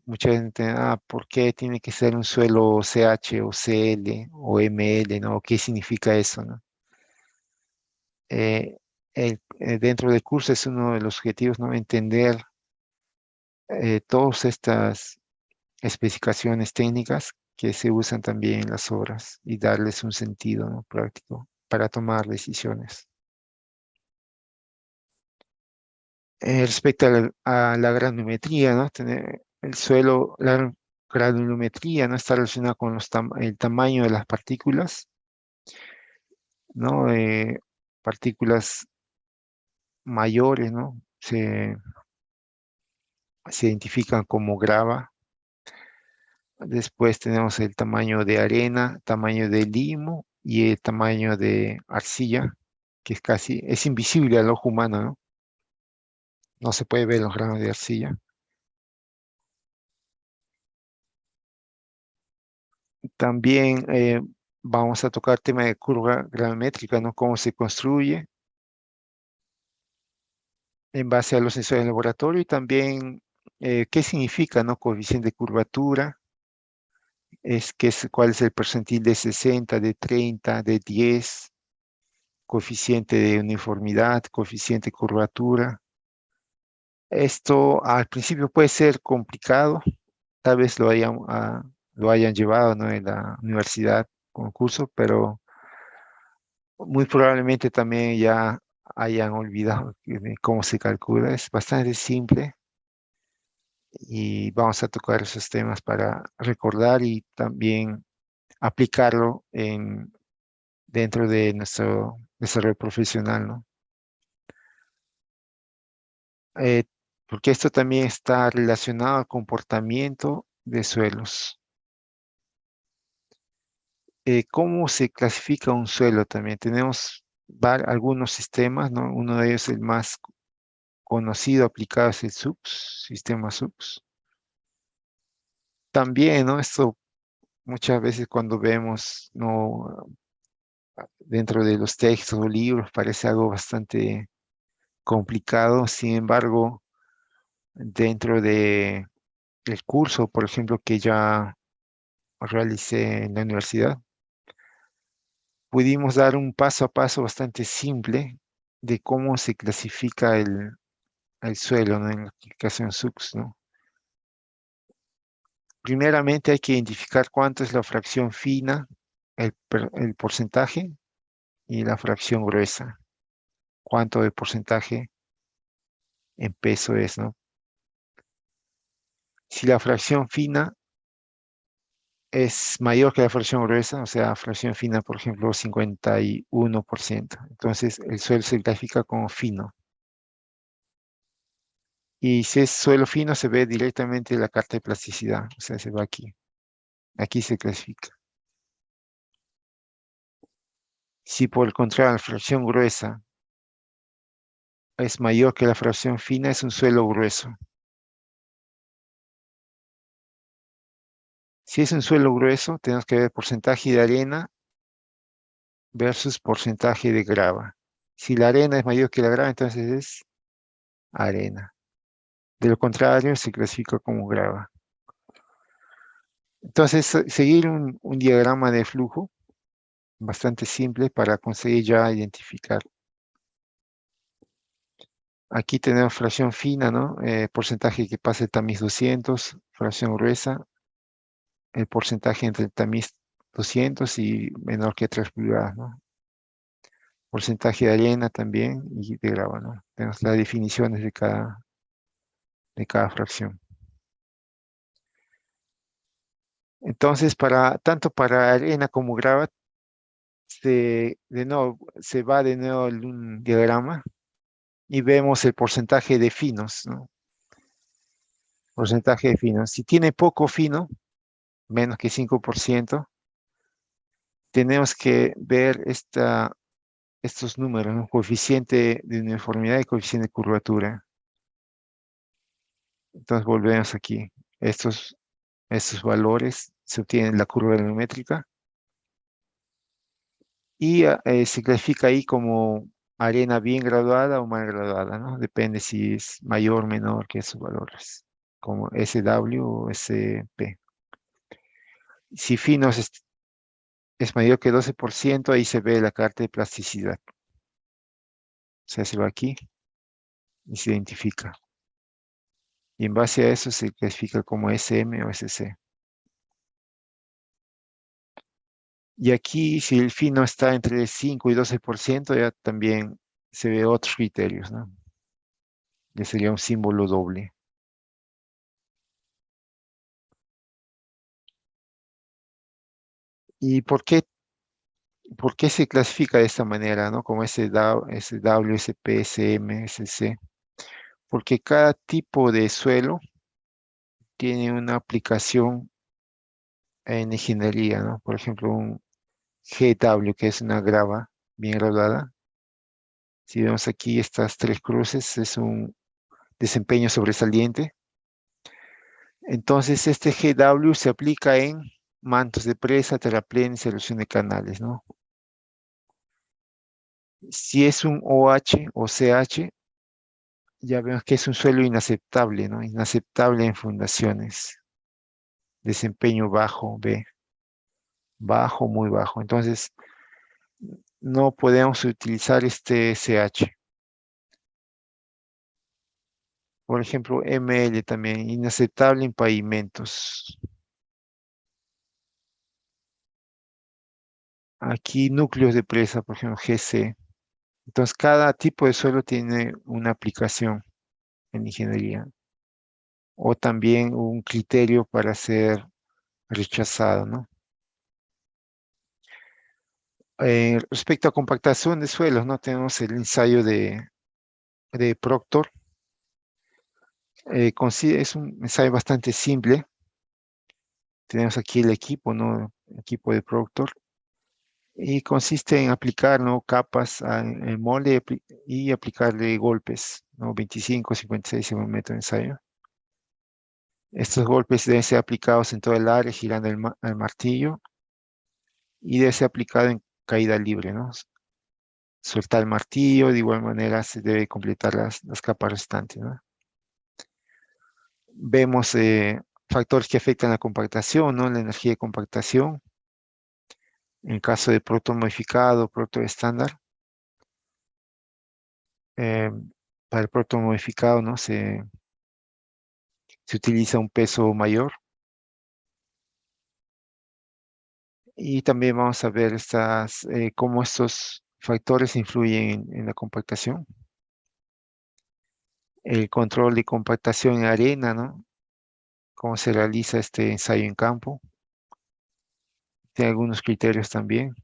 Speaker 1: mucha gente, ¿por qué tiene que ser un suelo CH o CL o ML, ¿no? ¿Qué significa eso, no? Eh, Dentro del curso es uno de los objetivos, ¿no? Entender todas estas especificaciones técnicas que se usan también en las obras y darles un sentido, ¿no? Práctico para tomar decisiones. Respecto a la granulometría, ¿no? El suelo, la granulometría no está relacionada con el tamaño de las partículas, ¿no? Partículas mayores, ¿no? Se identifican como grava. Después tenemos el tamaño de arena, tamaño de limo y el tamaño de arcilla, que es invisible al ojo humano, ¿no? no se puede ver los granos de arcilla. También vamos a tocar tema de curva gravimétrica, ¿no? Cómo se construye en base a los ensayos de laboratorio y también qué significa, ¿no? Coeficiente de curvatura, cuál es el percentil de 60, de 30, de 10, coeficiente de uniformidad, coeficiente de curvatura. Esto al principio puede ser complicado, tal vez lo hayan llevado, ¿no? En la universidad con curso, pero muy probablemente también ya hayan olvidado de cómo se calcula. Es bastante simple y vamos a tocar esos temas para recordar y también aplicarlo dentro de nuestro desarrollo profesional, ¿no? Eh, Porque esto también está relacionado al comportamiento de suelos. ¿Cómo se clasifica un suelo también? Tenemos algunos sistemas, ¿no? Uno de ellos, el más conocido, aplicado, es el SUX, sistema SUX. También, ¿no? Esto muchas veces cuando vemos, ¿no? Dentro de los textos o libros parece algo bastante complicado. Sin embargo, dentro del curso, por ejemplo, que ya realicé en la universidad, pudimos dar un paso a paso bastante simple de cómo se clasifica el suelo, ¿no? En la aplicación SUX, ¿no? Primeramente hay que identificar cuánto es la fracción fina, el porcentaje, y la fracción gruesa, cuánto de porcentaje en peso es, ¿no? Si la fracción fina es mayor que la fracción gruesa, o sea, fracción fina, por ejemplo, 51%, entonces el suelo se clasifica como fino. Y si es suelo fino, se ve directamente la carta de plasticidad, o sea, se va aquí. Aquí se clasifica. Si por el contrario la fracción gruesa es mayor que la fracción fina, es un suelo grueso. Si es un suelo grueso, tenemos que ver porcentaje de arena versus porcentaje de grava. Si la arena es mayor que la grava, entonces es arena. De lo contrario, se clasifica como grava. Entonces, seguir un diagrama de flujo bastante simple para conseguir ya identificar. Aquí tenemos fracción fina, ¿no? Porcentaje que pasa el tamiz 200, fracción gruesa, el porcentaje entre el tamiz 200 y menor que 3 pulgadas, ¿no? Porcentaje de arena también y de grava, ¿no? Tenemos las definiciones de cada fracción. Entonces, tanto para arena como grava, se va de nuevo un diagrama y vemos el porcentaje de finos, ¿no? Porcentaje de finos. Si tiene poco fino, menos que 5%, tenemos que ver estos números, ¿no? Coeficiente de uniformidad y coeficiente de curvatura. Entonces volvemos aquí. Estos valores se obtienen en la curva geométrica y se clasifica ahí como arena bien graduada o mal graduada, ¿no? Depende si es mayor o menor que esos valores, como SW o SP. Si finos es mayor que 12%, ahí se ve la carta de plasticidad. O sea, se va aquí y se identifica. Y en base a eso se clasifica como SM o SC. Y aquí, si el fino está entre 5 y 12%, ya también se ve otros criterios, ¿no? Ya sería un símbolo doble. ¿Y por qué se clasifica de esta manera, ¿no? Como SW, SP, SM, SC? Porque cada tipo de suelo tiene una aplicación en ingeniería, ¿no? Por ejemplo, un GW, que es una grava bien graduada. Si vemos aquí estas tres cruces, es un desempeño sobresaliente. Entonces, este GW se aplica en mantos de presa, terraplenes, erosión de canales, ¿no? Si es un OH o CH, ya vemos que es un suelo inaceptable, ¿no? Inaceptable en fundaciones. Desempeño bajo, B. Bajo, muy bajo. Entonces, no podemos utilizar este CH. Por ejemplo, ML también, inaceptable en pavimentos. Aquí núcleos de presa, por ejemplo, GC. Entonces, cada tipo de suelo tiene una aplicación en ingeniería o también un criterio para ser rechazado, ¿no? Respecto a compactación de suelos, ¿no? Tenemos el ensayo de Proctor. Es un ensayo bastante simple. Tenemos aquí el equipo, ¿no? El equipo de Proctor. Y consiste en aplicar, ¿no? Capas en molde y aplicarle golpes, ¿no? 25, 56 según método de ensayo. Estos golpes deben ser aplicados en todo el área, girando el martillo, y debe ser aplicado en caída libre, ¿no? Suelta el martillo, de igual manera se debe completar las capas restantes, ¿no? Vemos factores que afectan la compactación, ¿no? La energía de compactación. En caso de proto modificado, proto estándar, eh, para el proto modificado, ¿no? Se utiliza un peso mayor. Y también vamos a ver cómo estos factores influyen en la compactación. El control de compactación en arena, ¿no? Cómo se realiza este ensayo en campo. Tiene algunos criterios también.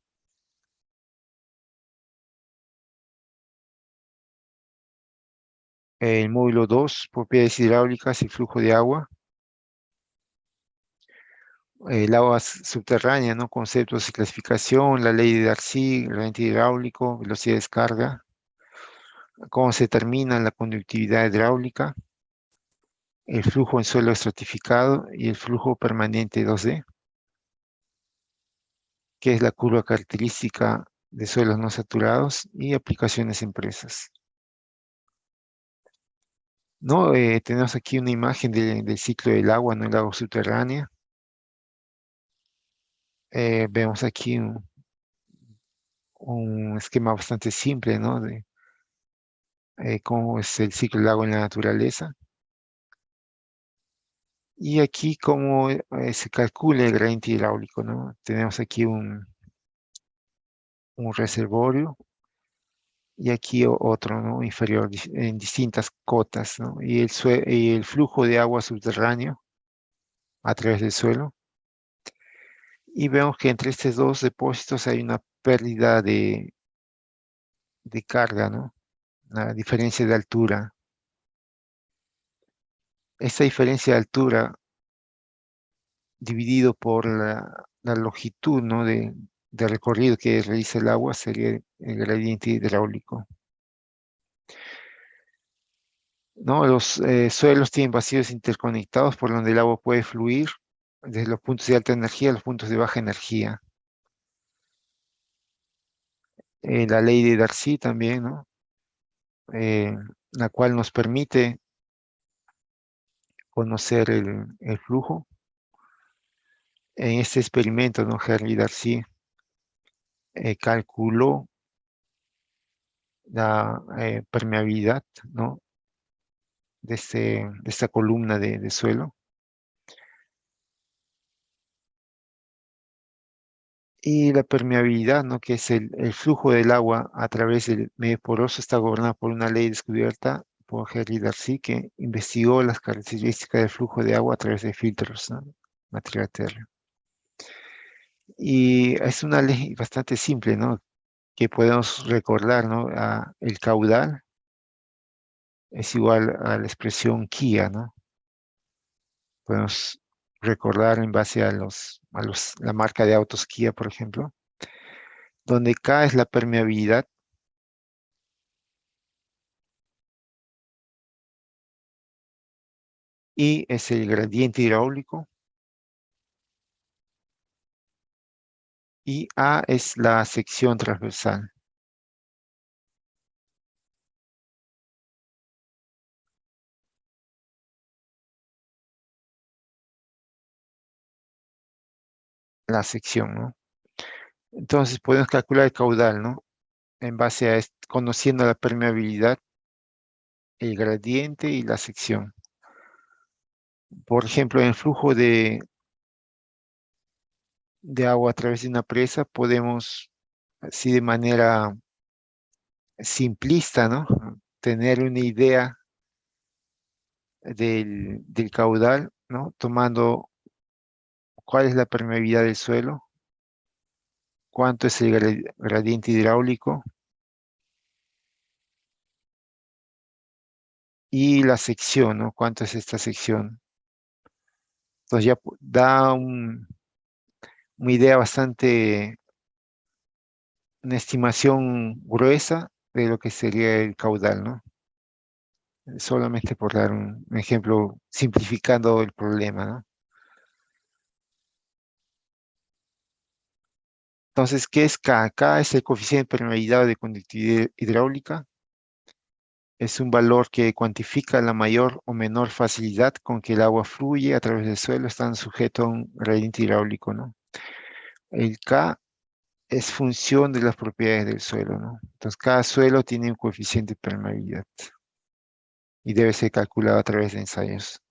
Speaker 1: El módulo 2, propiedades hidráulicas y flujo de agua. El agua subterránea, ¿no? Conceptos y clasificación, la ley de Darcy, gradiente hidráulico, velocidad de descarga. Cómo se determina la conductividad hidráulica, el flujo en suelo estratificado y el flujo permanente 2D, que es la curva característica de suelos no saturados y aplicaciones en presas. ¿No? Tenemos aquí una imagen del ciclo del agua, ¿no? El agua subterránea. Vemos aquí un esquema bastante simple, ¿no? De cómo es el ciclo del agua en la naturaleza. Y aquí cómo se calcula el gradiente hidráulico, ¿no? Tenemos aquí un reservorio y aquí otro, ¿no? Inferior en distintas cotas, ¿no? Y el flujo de agua subterráneo a través del suelo. Y vemos que entre estos dos depósitos hay una pérdida de carga, ¿no? Una diferencia de altura. Esta diferencia de altura dividido por la longitud, ¿no? de recorrido que realiza el agua sería el gradiente hidráulico. ¿No? Los suelos tienen vacíos interconectados por donde el agua puede fluir desde los puntos de alta energía a los puntos de baja energía. La ley de Darcy también, ¿no? Eh, la cual nos permite conocer el flujo. En este experimento, ¿no? Henry Darcy calculó la permeabilidad, ¿no? De esta columna de suelo. Y la permeabilidad, ¿no? Que es el flujo del agua a través del medio poroso, está gobernada por una ley descubierta por Henry Darcy, que investigó las características del flujo de agua a través de filtros, ¿no? Material térreo. Y es una ley bastante simple, ¿no? Que podemos recordar, ¿no? El caudal es igual a la expresión Kia, ¿no? Podemos recordar en base la marca de autos Kia, por ejemplo, donde K es la permeabilidad I es el gradiente hidráulico y A es la sección transversal. La sección, ¿no? Entonces podemos calcular el caudal, ¿no? En base a conociendo la permeabilidad, el gradiente y la sección. Por ejemplo, en el flujo de agua a través de una presa, podemos, así de manera simplista, ¿no? Tener una idea del caudal, ¿no? Tomando cuál es la permeabilidad del suelo, cuánto es el gradiente hidráulico y la sección, ¿no? Cuánto es esta sección. Entonces ya da una idea bastante, una estimación gruesa de lo que sería el caudal, ¿no? Solamente por dar un ejemplo simplificando el problema, ¿no? Entonces, ¿qué es K? K es el coeficiente de permeabilidad o de conductividad hidráulica. Es un valor que cuantifica la mayor o menor facilidad con que el agua fluye a través del suelo, estando sujeto a un gradiente hidráulico, ¿no? El K es función de las propiedades del suelo, ¿no? Entonces, cada suelo tiene un coeficiente de permeabilidad y debe ser calculado a través de ensayos,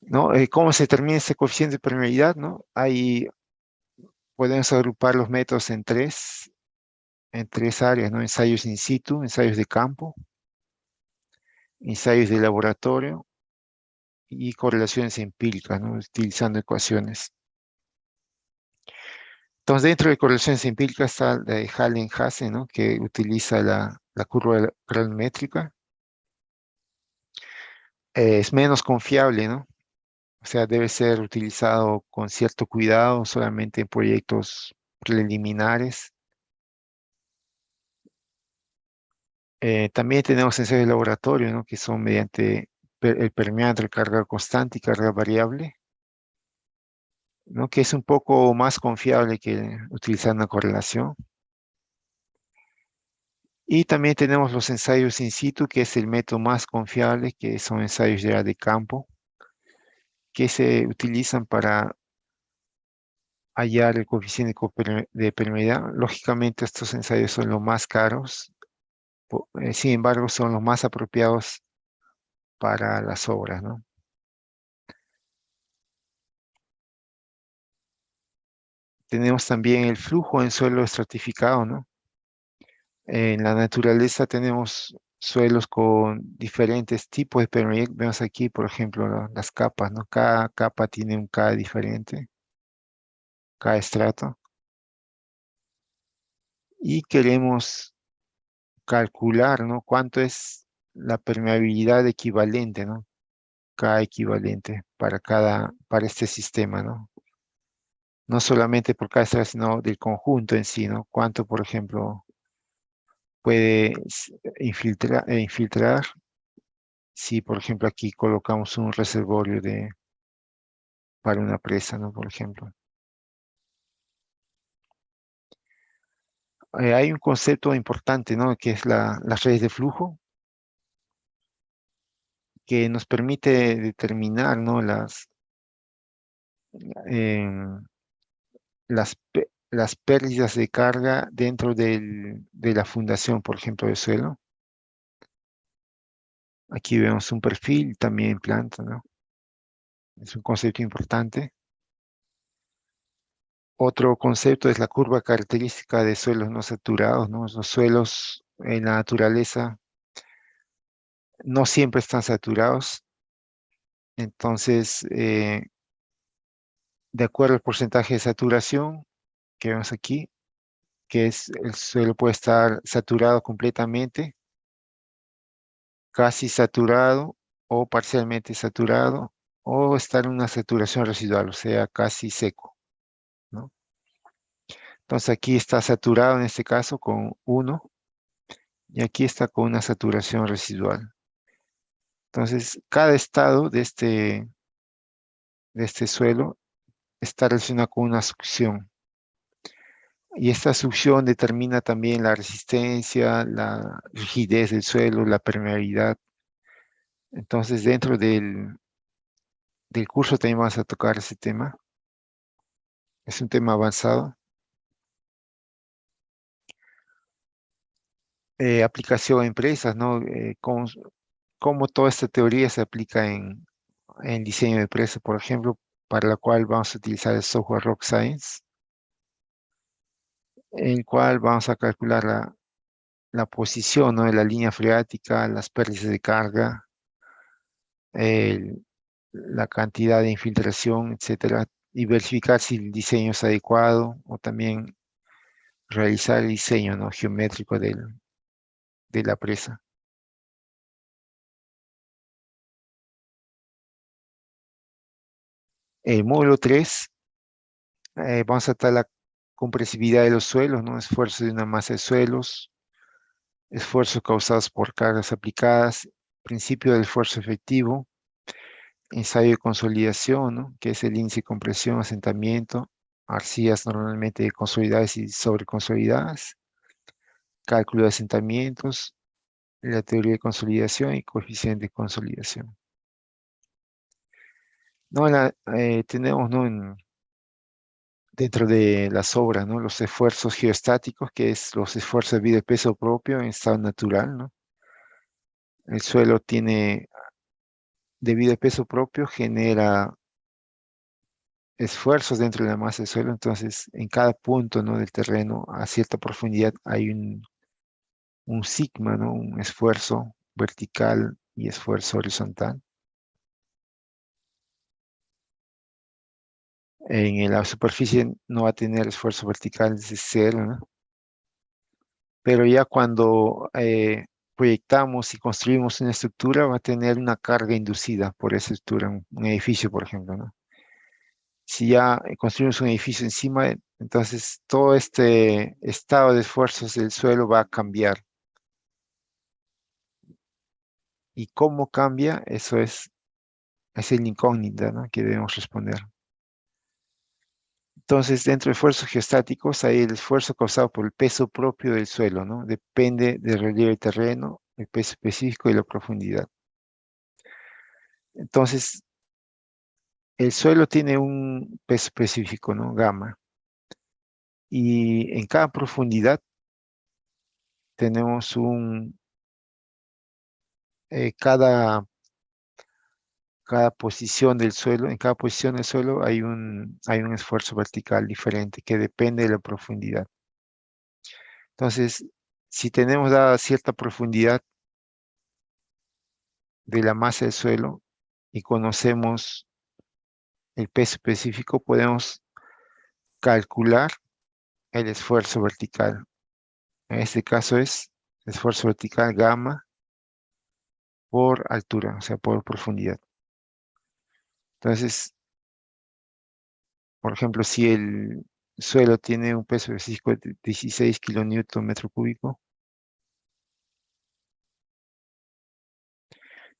Speaker 1: ¿no? ¿Cómo se determina ese coeficiente de permeabilidad, no? Ahí podemos agrupar los métodos en tres áreas, ¿no? Ensayos in situ, ensayos de campo, ensayos de laboratorio y correlaciones empíricas, ¿no? Utilizando ecuaciones. Entonces, dentro de correlaciones empíricas está la de Hallen-Hasse, ¿no? Que utiliza la curva granumétrica. Es menos confiable, ¿no? O sea, debe ser utilizado con cierto cuidado, solamente en proyectos preliminares. También tenemos ensayos de laboratorio, ¿no? Que son mediante el permeámetro de carga constante y carga variable, ¿no? Que es un poco más confiable que utilizar una correlación. Y también tenemos los ensayos in situ, que es el método más confiable, que son ensayos ya de campo, que se utilizan para hallar el coeficiente de permeabilidad. Lógicamente, estos ensayos son los más caros, sin embargo, son los más apropiados para las obras, ¿no? Tenemos también el flujo en suelo estratificado, ¿no? En la naturaleza tenemos suelos con diferentes tipos de permeabilidad. Vemos aquí, por ejemplo, las capas, ¿no? Cada capa tiene un K diferente, cada estrato. Y queremos calcular, ¿no? Cuánto es la permeabilidad equivalente, ¿no? K equivalente para este sistema, ¿no? No solamente por cada estrato, sino del conjunto en sí, ¿no? Cuánto, por ejemplo, puede infiltrar si, por ejemplo, aquí colocamos un reservorio para una presa, ¿no? Por ejemplo. Hay un concepto importante, ¿no? Que es las redes de flujo, que nos permite determinar, ¿no? Em, las pérdidas de carga dentro de la fundación, por ejemplo, del suelo. Aquí vemos un perfil también en planta, ¿no? Es un concepto importante. Otro concepto es la curva característica de suelos no saturados, ¿no? Los suelos en la naturaleza no siempre están saturados. Entonces, de acuerdo al porcentaje de saturación que vemos aquí, que es el suelo puede estar saturado completamente, casi saturado o parcialmente saturado, o estar en una saturación residual, o sea, casi seco, ¿no? Entonces aquí está saturado en este caso con 1 y aquí está con una saturación residual. Entonces, cada estado de este suelo está relacionado con una succión. Y esta succión determina también la resistencia, la rigidez del suelo, la permeabilidad. Entonces, dentro del curso también vamos a tocar ese tema. Es un tema avanzado. Aplicación a empresas, ¿no? Cómo toda esta teoría se aplica en diseño de empresa, por ejemplo, para la cual vamos a utilizar el software Rock Science, en el cual vamos a calcular la posición, ¿no?, de la línea freática, las pérdidas de carga, el- la cantidad de infiltración, etcétera, y verificar si el diseño es adecuado o también realizar el diseño, ¿no?, geométrico de la presa. El módulo 3, vamos a tratar la compresividad de los suelos, ¿no? Esfuerzo de una masa de suelos, esfuerzos causados por cargas aplicadas, principio del esfuerzo efectivo, ensayo de consolidación, ¿no?, que es el índice de compresión, asentamiento, arcillas normalmente consolidadas y sobreconsolidadas, cálculo de asentamientos, la teoría de consolidación y coeficiente de consolidación. No, tenemos, ¿no?, dentro de las obras, ¿no?, los esfuerzos geostáticos, que es los esfuerzos debido al peso propio en estado natural, ¿no? El suelo tiene, debido al peso propio, genera esfuerzos dentro de la masa del suelo, entonces en cada punto, ¿no?, del terreno a cierta profundidad hay un sigma, ¿no?, un esfuerzo vertical y esfuerzo horizontal. En la superficie no va a tener esfuerzo vertical desde cero, ¿no? Pero ya cuando proyectamos y construimos una estructura, va a tener una carga inducida por esa estructura, un edificio, por ejemplo, ¿no? Si ya construimos un edificio encima, entonces todo este estado de esfuerzos del suelo va a cambiar. ¿Y cómo cambia? Eso es el incógnita, ¿no?, que debemos responder. Entonces, dentro de esfuerzos geostáticos hay el esfuerzo causado por el peso propio del suelo, ¿no? Depende del relieve del terreno, el peso específico y la profundidad. Entonces, el suelo tiene un peso específico, ¿no?, gamma. Y en cada profundidad tenemos cada posición del suelo, en cada posición del suelo hay un esfuerzo vertical diferente que depende de la profundidad. Entonces, si tenemos dada cierta profundidad de la masa del suelo y conocemos el peso específico, podemos calcular el esfuerzo vertical. En este caso es esfuerzo vertical gamma por altura, o sea, por profundidad. Entonces, por ejemplo, si el suelo tiene un peso específico de 16 kilonewton metro cúbico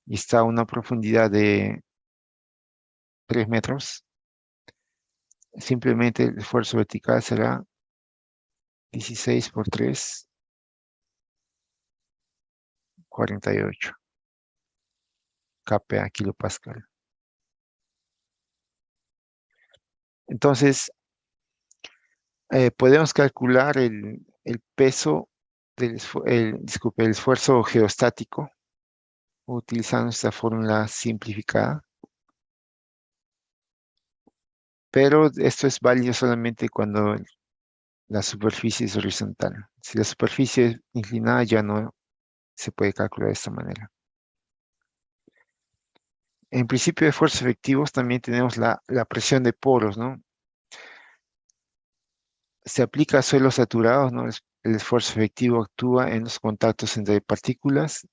Speaker 1: y está a una profundidad de 3 metros, simplemente el esfuerzo vertical será 16 por 3, 48 kPa, kilopascal. Entonces, podemos calcular el peso disculpe, el esfuerzo geostático utilizando esta fórmula simplificada, pero esto es válido solamente cuando la superficie es horizontal. Si la superficie es inclinada, ya no se puede calcular de esta manera. En principio de esfuerzos efectivos también tenemos la presión de poros, ¿no? Se aplica a suelos saturados, ¿no? El esfuerzo efectivo actúa en los contactos entre partículas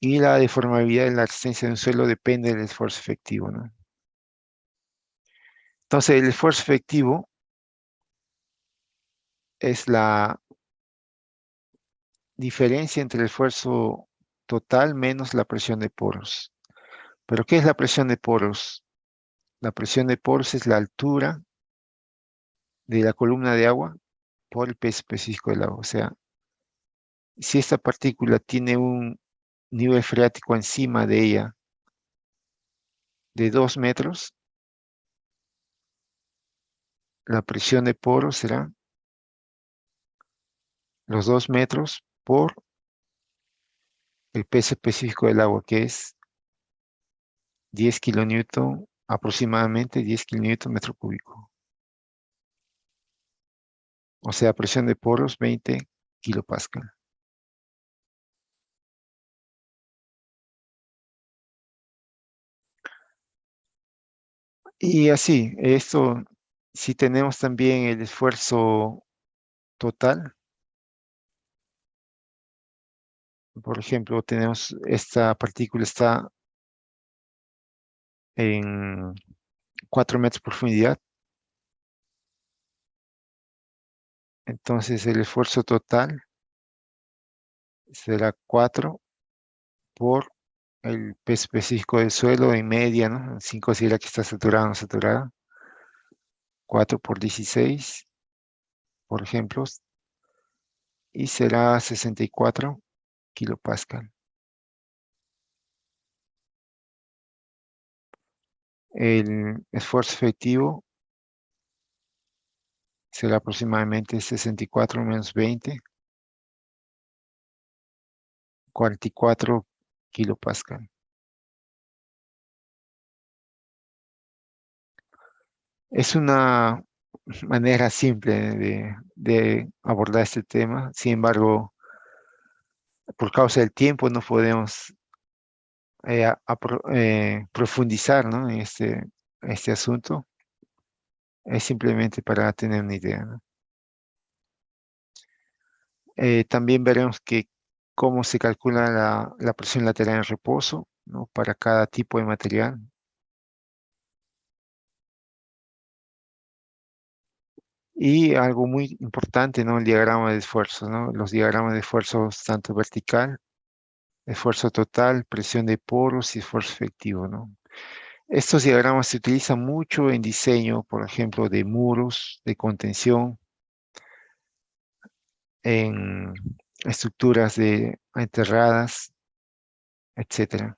Speaker 1: y la deformabilidad de la resistencia de un suelo depende del esfuerzo efectivo, ¿no? Entonces, el esfuerzo efectivo es la diferencia entre el esfuerzo total menos la presión de poros. ¿Pero qué es la presión de poros? La presión de poros es la altura de la columna de agua por el peso específico del agua. O sea, si esta partícula tiene un nivel freático encima de ella de 2 metros, la presión de poros será los 2 metros por el peso específico del agua, que es 10 kilonewton, aproximadamente 10 kilonewton metro cúbico. O sea, presión de poros 20 kilopascal. Y así, esto, si tenemos también el esfuerzo total, por ejemplo, tenemos esta partícula está en 4 metros de profundidad, entonces el esfuerzo total será 4 por el peso específico del suelo en media, ¿no? 5 si la que está saturada o no saturada, 4 por 16, por ejemplo, y será 64 kilopascal. El esfuerzo efectivo será aproximadamente 64 menos 20, 44 kilopascal. Es una manera simple de abordar este tema. Sin embargo, por causa del tiempo no podemos profundizar, ¿no? en este asunto. Es simplemente para tener una idea, ¿no? También veremos que cómo se calcula la presión lateral en reposo, ¿no? Para cada tipo de material. Y algo muy importante, ¿no? El diagrama de esfuerzos, ¿no? Los diagramas de esfuerzos tanto vertical, esfuerzo total, presión de poros y esfuerzo efectivo, ¿no? Estos diagramas se utilizan mucho en diseño, por ejemplo, de muros, de contención, en estructuras de enterradas, etcétera.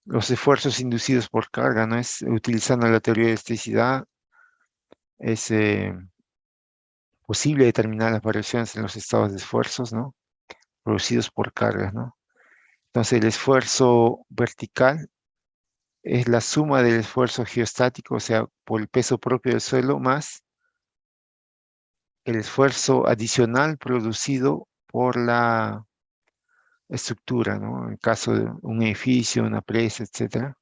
Speaker 1: Los esfuerzos inducidos por carga, ¿no? Es utilizando la teoría de elasticidad, es posible determinar las variaciones en los estados de esfuerzos, ¿no? Producidos por cargas, ¿no? Entonces, el esfuerzo vertical es la suma del esfuerzo geostático, o sea, por el peso propio del suelo, más el esfuerzo adicional producido por la estructura, ¿no? En el caso de un edificio, una presa, etcétera.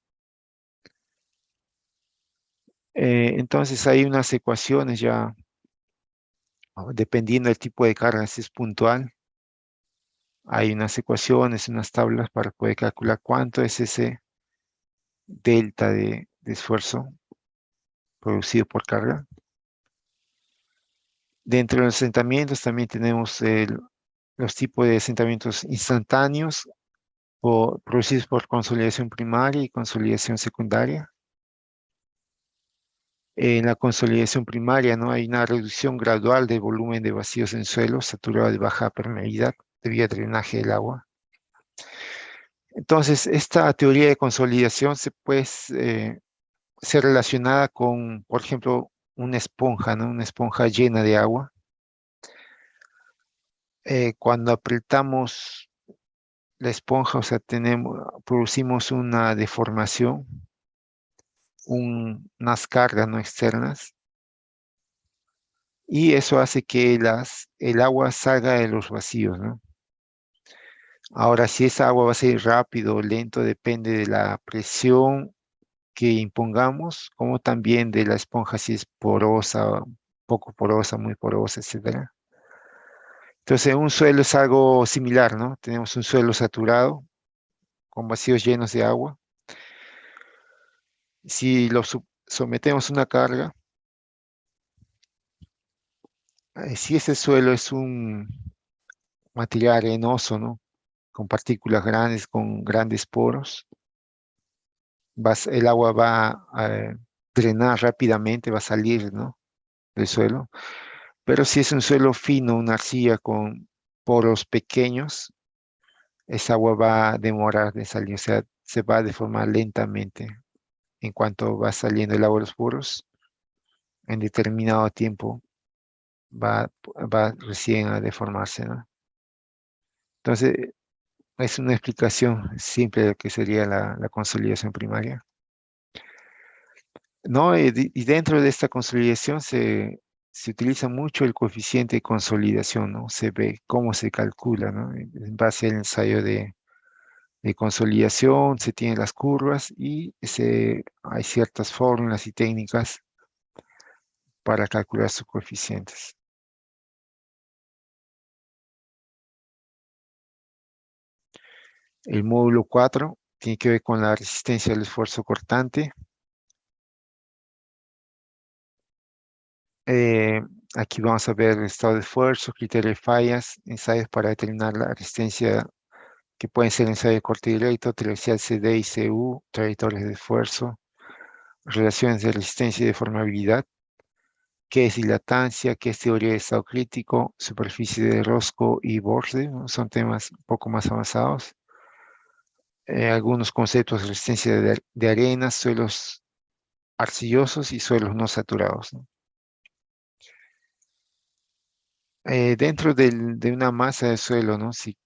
Speaker 1: Entonces, hay unas ecuaciones ya, dependiendo del tipo de carga, si es puntual, hay unas ecuaciones, unas tablas para poder calcular cuánto es ese delta de esfuerzo producido por carga. Dentro de los asentamientos también tenemos los tipos de asentamientos instantáneos o producidos por consolidación primaria y consolidación secundaria. En la consolidación primaria, ¿no? Hay una reducción gradual del volumen de vacíos en suelo saturado de baja permeabilidad debido al drenaje del agua. Entonces, esta teoría de consolidación se puede ser relacionada con, por ejemplo, una esponja, ¿no? Una esponja llena de agua. Cuando apretamos la esponja, o sea, producimos una deformación, unas cargas no externas, y eso hace que el agua salga de los vacíos, ¿no? Ahora, si esa agua va a ser rápido o lento, depende de la presión que impongamos, como también de la esponja, si es porosa, poco porosa, muy porosa, etcétera. Entonces, un suelo es algo similar, ¿no? Tenemos un suelo saturado con vacíos llenos de agua. Si lo sometemos a una carga, Si ese suelo es un material arenoso, ¿no? Con partículas grandes, con grandes poros, el agua va a drenar rápidamente, va a salir, ¿no? Del suelo. Pero si es un suelo fino, una arcilla con poros pequeños, esa agua va a demorar de salir, o sea, se va a deformar lentamente. En cuanto va saliendo el agua de los poros, en determinado tiempo va, va recién a deformarse, ¿no? Entonces, es una explicación simple de lo que sería la consolidación primaria. No, y dentro de esta consolidación se utiliza mucho el coeficiente de consolidación, ¿no? Se ve cómo se calcula, ¿no? En base al ensayo de consolidación, se tienen las curvas y hay ciertas fórmulas y técnicas para calcular sus coeficientes. El módulo 4 tiene que ver con la resistencia al esfuerzo cortante. Eh, Aquí vamos a ver el estado de esfuerzo, criterio de fallas, ensayos para determinar la resistencia que pueden ser ensayos de corte directo, triaxial CD y CU, trayectorias de esfuerzo, relaciones de resistencia y deformabilidad, qué es dilatancia, qué es teoría de estado crítico, superficie de Roscoe y borde, ¿no? Son temas un poco más avanzados. Algunos conceptos de resistencia de arenas, suelos arcillosos y suelos no saturados, ¿no? Dentro de una masa de suelo, ¿no? Si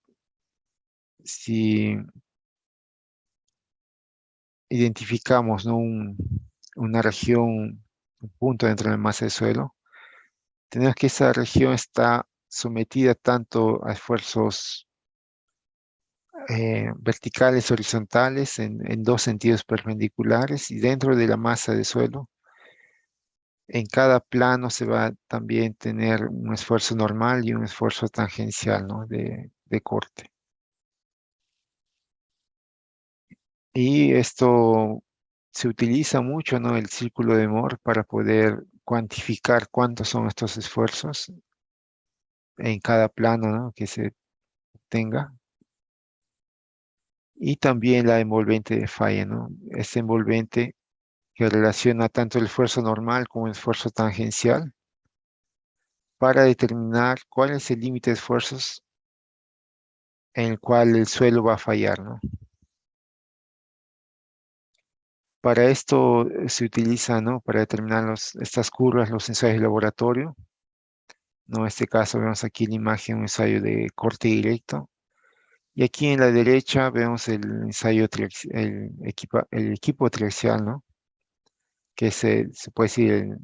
Speaker 1: identificamos, ¿no? Una región, un punto dentro de la masa de suelo, tenemos que esa región está sometida tanto a esfuerzos verticales, horizontales, en dos sentidos perpendiculares, y dentro de la masa de suelo, en cada plano se va a también tener un esfuerzo normal y un esfuerzo tangencial, ¿no? De corte. Y esto se utiliza mucho, ¿no? El círculo de Moore para poder cuantificar cuántos son estos esfuerzos en cada plano, ¿no? Que se tenga. Y también la envolvente de falla, ¿no? Este envolvente que relaciona tanto el esfuerzo normal como el esfuerzo tangencial para determinar cuál es el límite de esfuerzos en el cual el suelo va a fallar, ¿no? Para esto se utiliza, ¿no? Para determinar estas curvas, los ensayos de laboratorio, ¿no? En este caso vemos aquí la imagen, un ensayo de corte directo. Y aquí en la derecha vemos el ensayo, el equipo triaxial, ¿no? Que se puede decir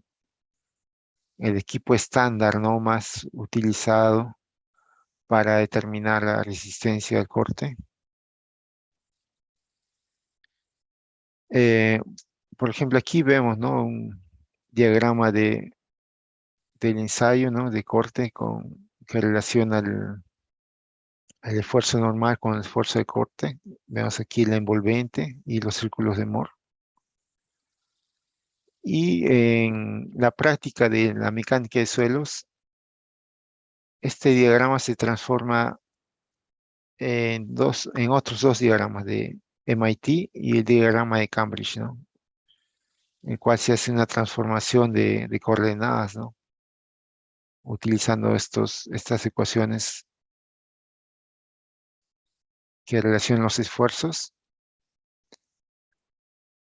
Speaker 1: el equipo estándar, ¿no? Más utilizado para determinar la resistencia al corte. Eh, por ejemplo, aquí vemos, ¿no? Un diagrama del ensayo, ¿no? De corte que relaciona el esfuerzo normal con el esfuerzo de corte. Vemos aquí la envolvente y los círculos de Moore. Y en la práctica de la mecánica de suelos, este diagrama se transforma en otros dos diagramas de MIT y el diagrama de Cambridge, ¿no? En el cual se hace una transformación de coordenadas, ¿no? Utilizando estas ecuaciones que relacionan los esfuerzos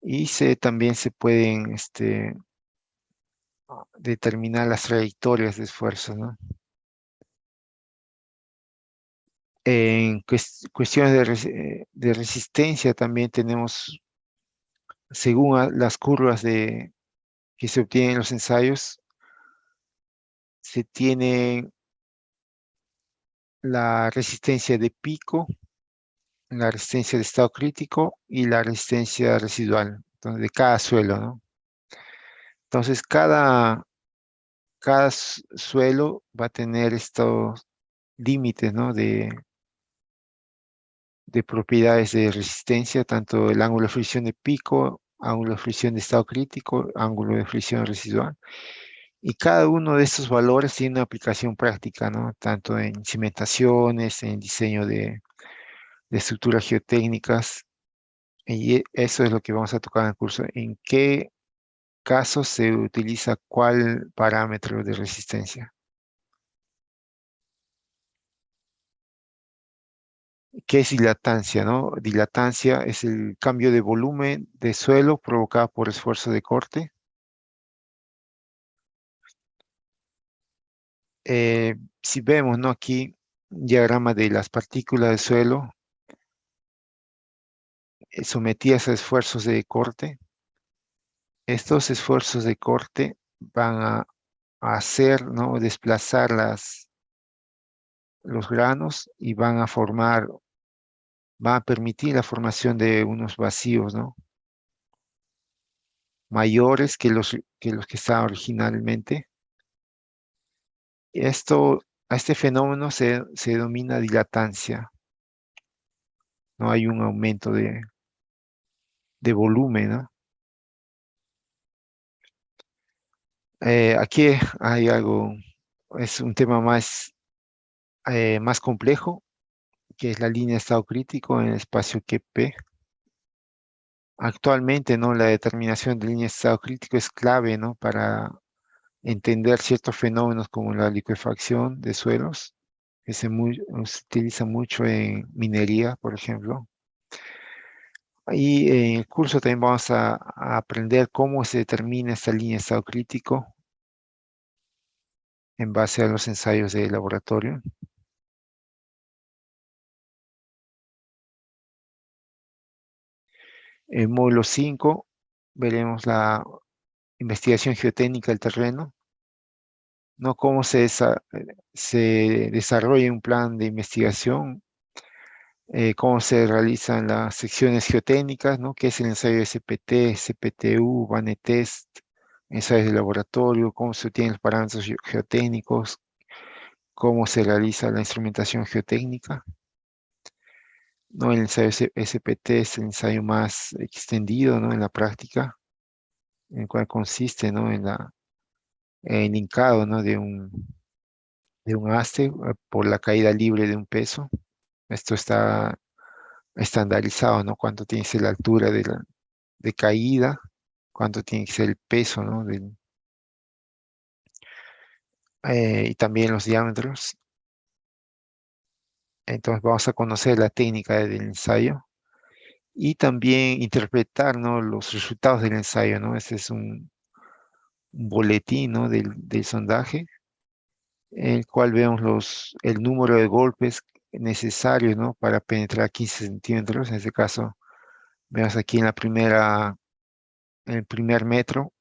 Speaker 1: y también se pueden determinar las trayectorias de esfuerzo, ¿no? En cuestiones de resistencia también tenemos, según las curvas que se obtienen en los ensayos, se tiene la resistencia de pico, la resistencia de estado crítico y la resistencia residual, entonces, de cada suelo, ¿no? Entonces, cada suelo va a tener estos límites, ¿no? De propiedades de resistencia, tanto el ángulo de fricción de pico, ángulo de fricción de estado crítico, ángulo de fricción residual. Y cada uno de estos valores tiene una aplicación práctica, ¿no? Tanto en cimentaciones, en diseño de estructuras geotécnicas. Y eso es lo que vamos a tocar en el curso. ¿En qué casos se utiliza cuál parámetro de resistencia? ¿Qué es dilatancia, no? Dilatancia es el cambio de volumen de suelo provocado por esfuerzo de corte. Si vemos, ¿no? Aquí, un diagrama de las partículas de suelo sometidas a esfuerzos de corte. Estos esfuerzos de corte van a hacer, ¿no? Desplazar los granos y van a permitir la formación de unos vacíos, ¿no? Mayores que los que estaban originalmente. A este fenómeno se denomina dilatancia. No hay un aumento de volumen, ¿no? Aquí hay algo, es un tema más complejo, que es la línea de estado crítico en el espacio QP. Actualmente, ¿no? La determinación de línea de estado crítico es clave, ¿no? Para entender ciertos fenómenos como la liquefacción de suelos, que se utiliza mucho en minería, por ejemplo. Y en el curso también vamos a aprender cómo se determina esta línea de estado crítico en base a los ensayos de laboratorio. En módulo 5 veremos la investigación geotécnica del terreno, no cómo se desarrolla un plan de investigación, cómo se realizan las secciones geotécnicas, ¿no? ¿Qué es el ensayo SPT, CPTU, Vanetest, ensayos de laboratorio, cómo se obtienen los parámetros geotécnicos, cómo se realiza la instrumentación geotécnica? ¿No? El ensayo SPT es el ensayo más extendido, ¿no? En la práctica, en el cual consiste, ¿no? En el hincado, ¿no? de un haste por la caída libre de un peso. Esto está estandarizado, ¿no? Cuánto tiene que ser la altura de caída, cuánto tiene que ser el peso, ¿no? Y también los diámetros. Entonces vamos a conocer la técnica del ensayo y también interpretar, ¿no? Los resultados del ensayo, ¿no? Este es un boletín, ¿no? del sondaje, en el cual vemos el número de golpes necesarios, ¿no? Para penetrar 15 centímetros. En este caso, vemos aquí en el primer metro,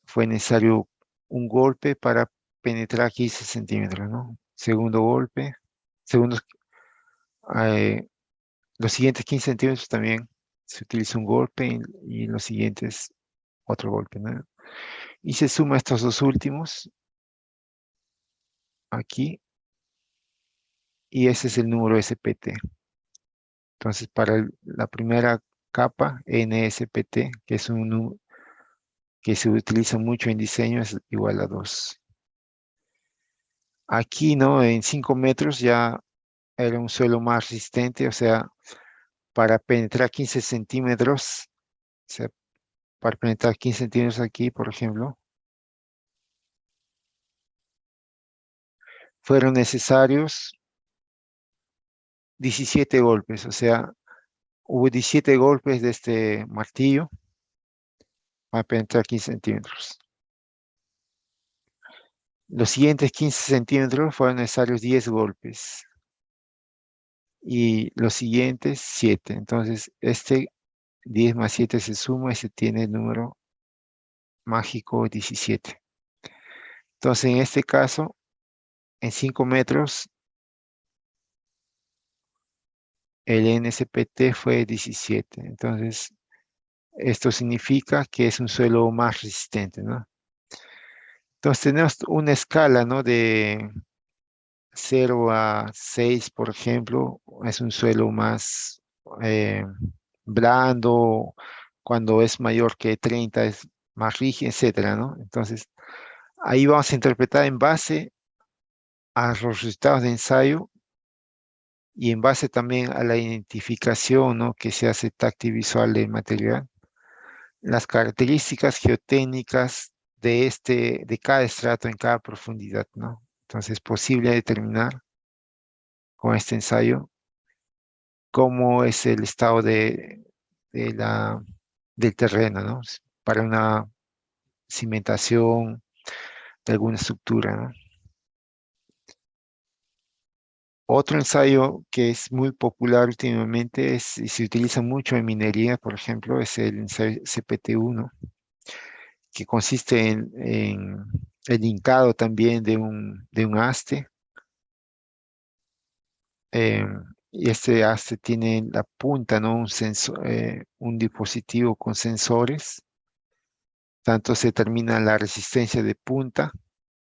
Speaker 1: fue necesario un golpe para penetrar 15 centímetros, ¿no? Segundo golpe, segundos, eh, los siguientes 15 centímetros también se utiliza un golpe y los siguientes otro golpe, ¿no? Y se suma estos dos últimos aquí y ese es el número SPT. Entonces, para la primera capa, NSPT, que se utiliza mucho en diseño, es igual a 2. Aquí, ¿no? En 5 metros ya era un suelo más resistente, o sea, para penetrar 15 centímetros, o sea, para penetrar 15 centímetros aquí, por ejemplo, fueron necesarios 17 golpes, o sea, hubo 17 golpes de este martillo para penetrar 15 centímetros. Los siguientes 15 centímetros fueron necesarios 10 golpes y los siguientes 7. Entonces, 10 más 7 se suma y se tiene el número mágico 17. Entonces, en este caso, en 5 metros, el NSPT fue 17. Entonces, esto significa que es un suelo más resistente, ¿no? Entonces, tenemos una escala, ¿no? De 0 a 6, por ejemplo, es un suelo más eh, blando, cuando es mayor que 30 es más rígido, etcétera, ¿no? Entonces, Ahí vamos a interpretar en base a los resultados de ensayo y en base también a la identificación, ¿no?, que se hace táctil visual del material, las características geotécnicas de cada estrato en cada profundidad, ¿no? Entonces es posible determinar con este ensayo cómo es el estado de la, del terreno, ¿no? Para una cimentación de alguna estructura, ¿no? Otro ensayo que es muy popular últimamente es, y se utiliza mucho en minería, por ejemplo, es el ensayo CPT-1, que consiste en el hincado también de un haste. eh, y este haste tiene la punta, ¿no? Un dispositivo con sensores. Tanto se determina la resistencia de punta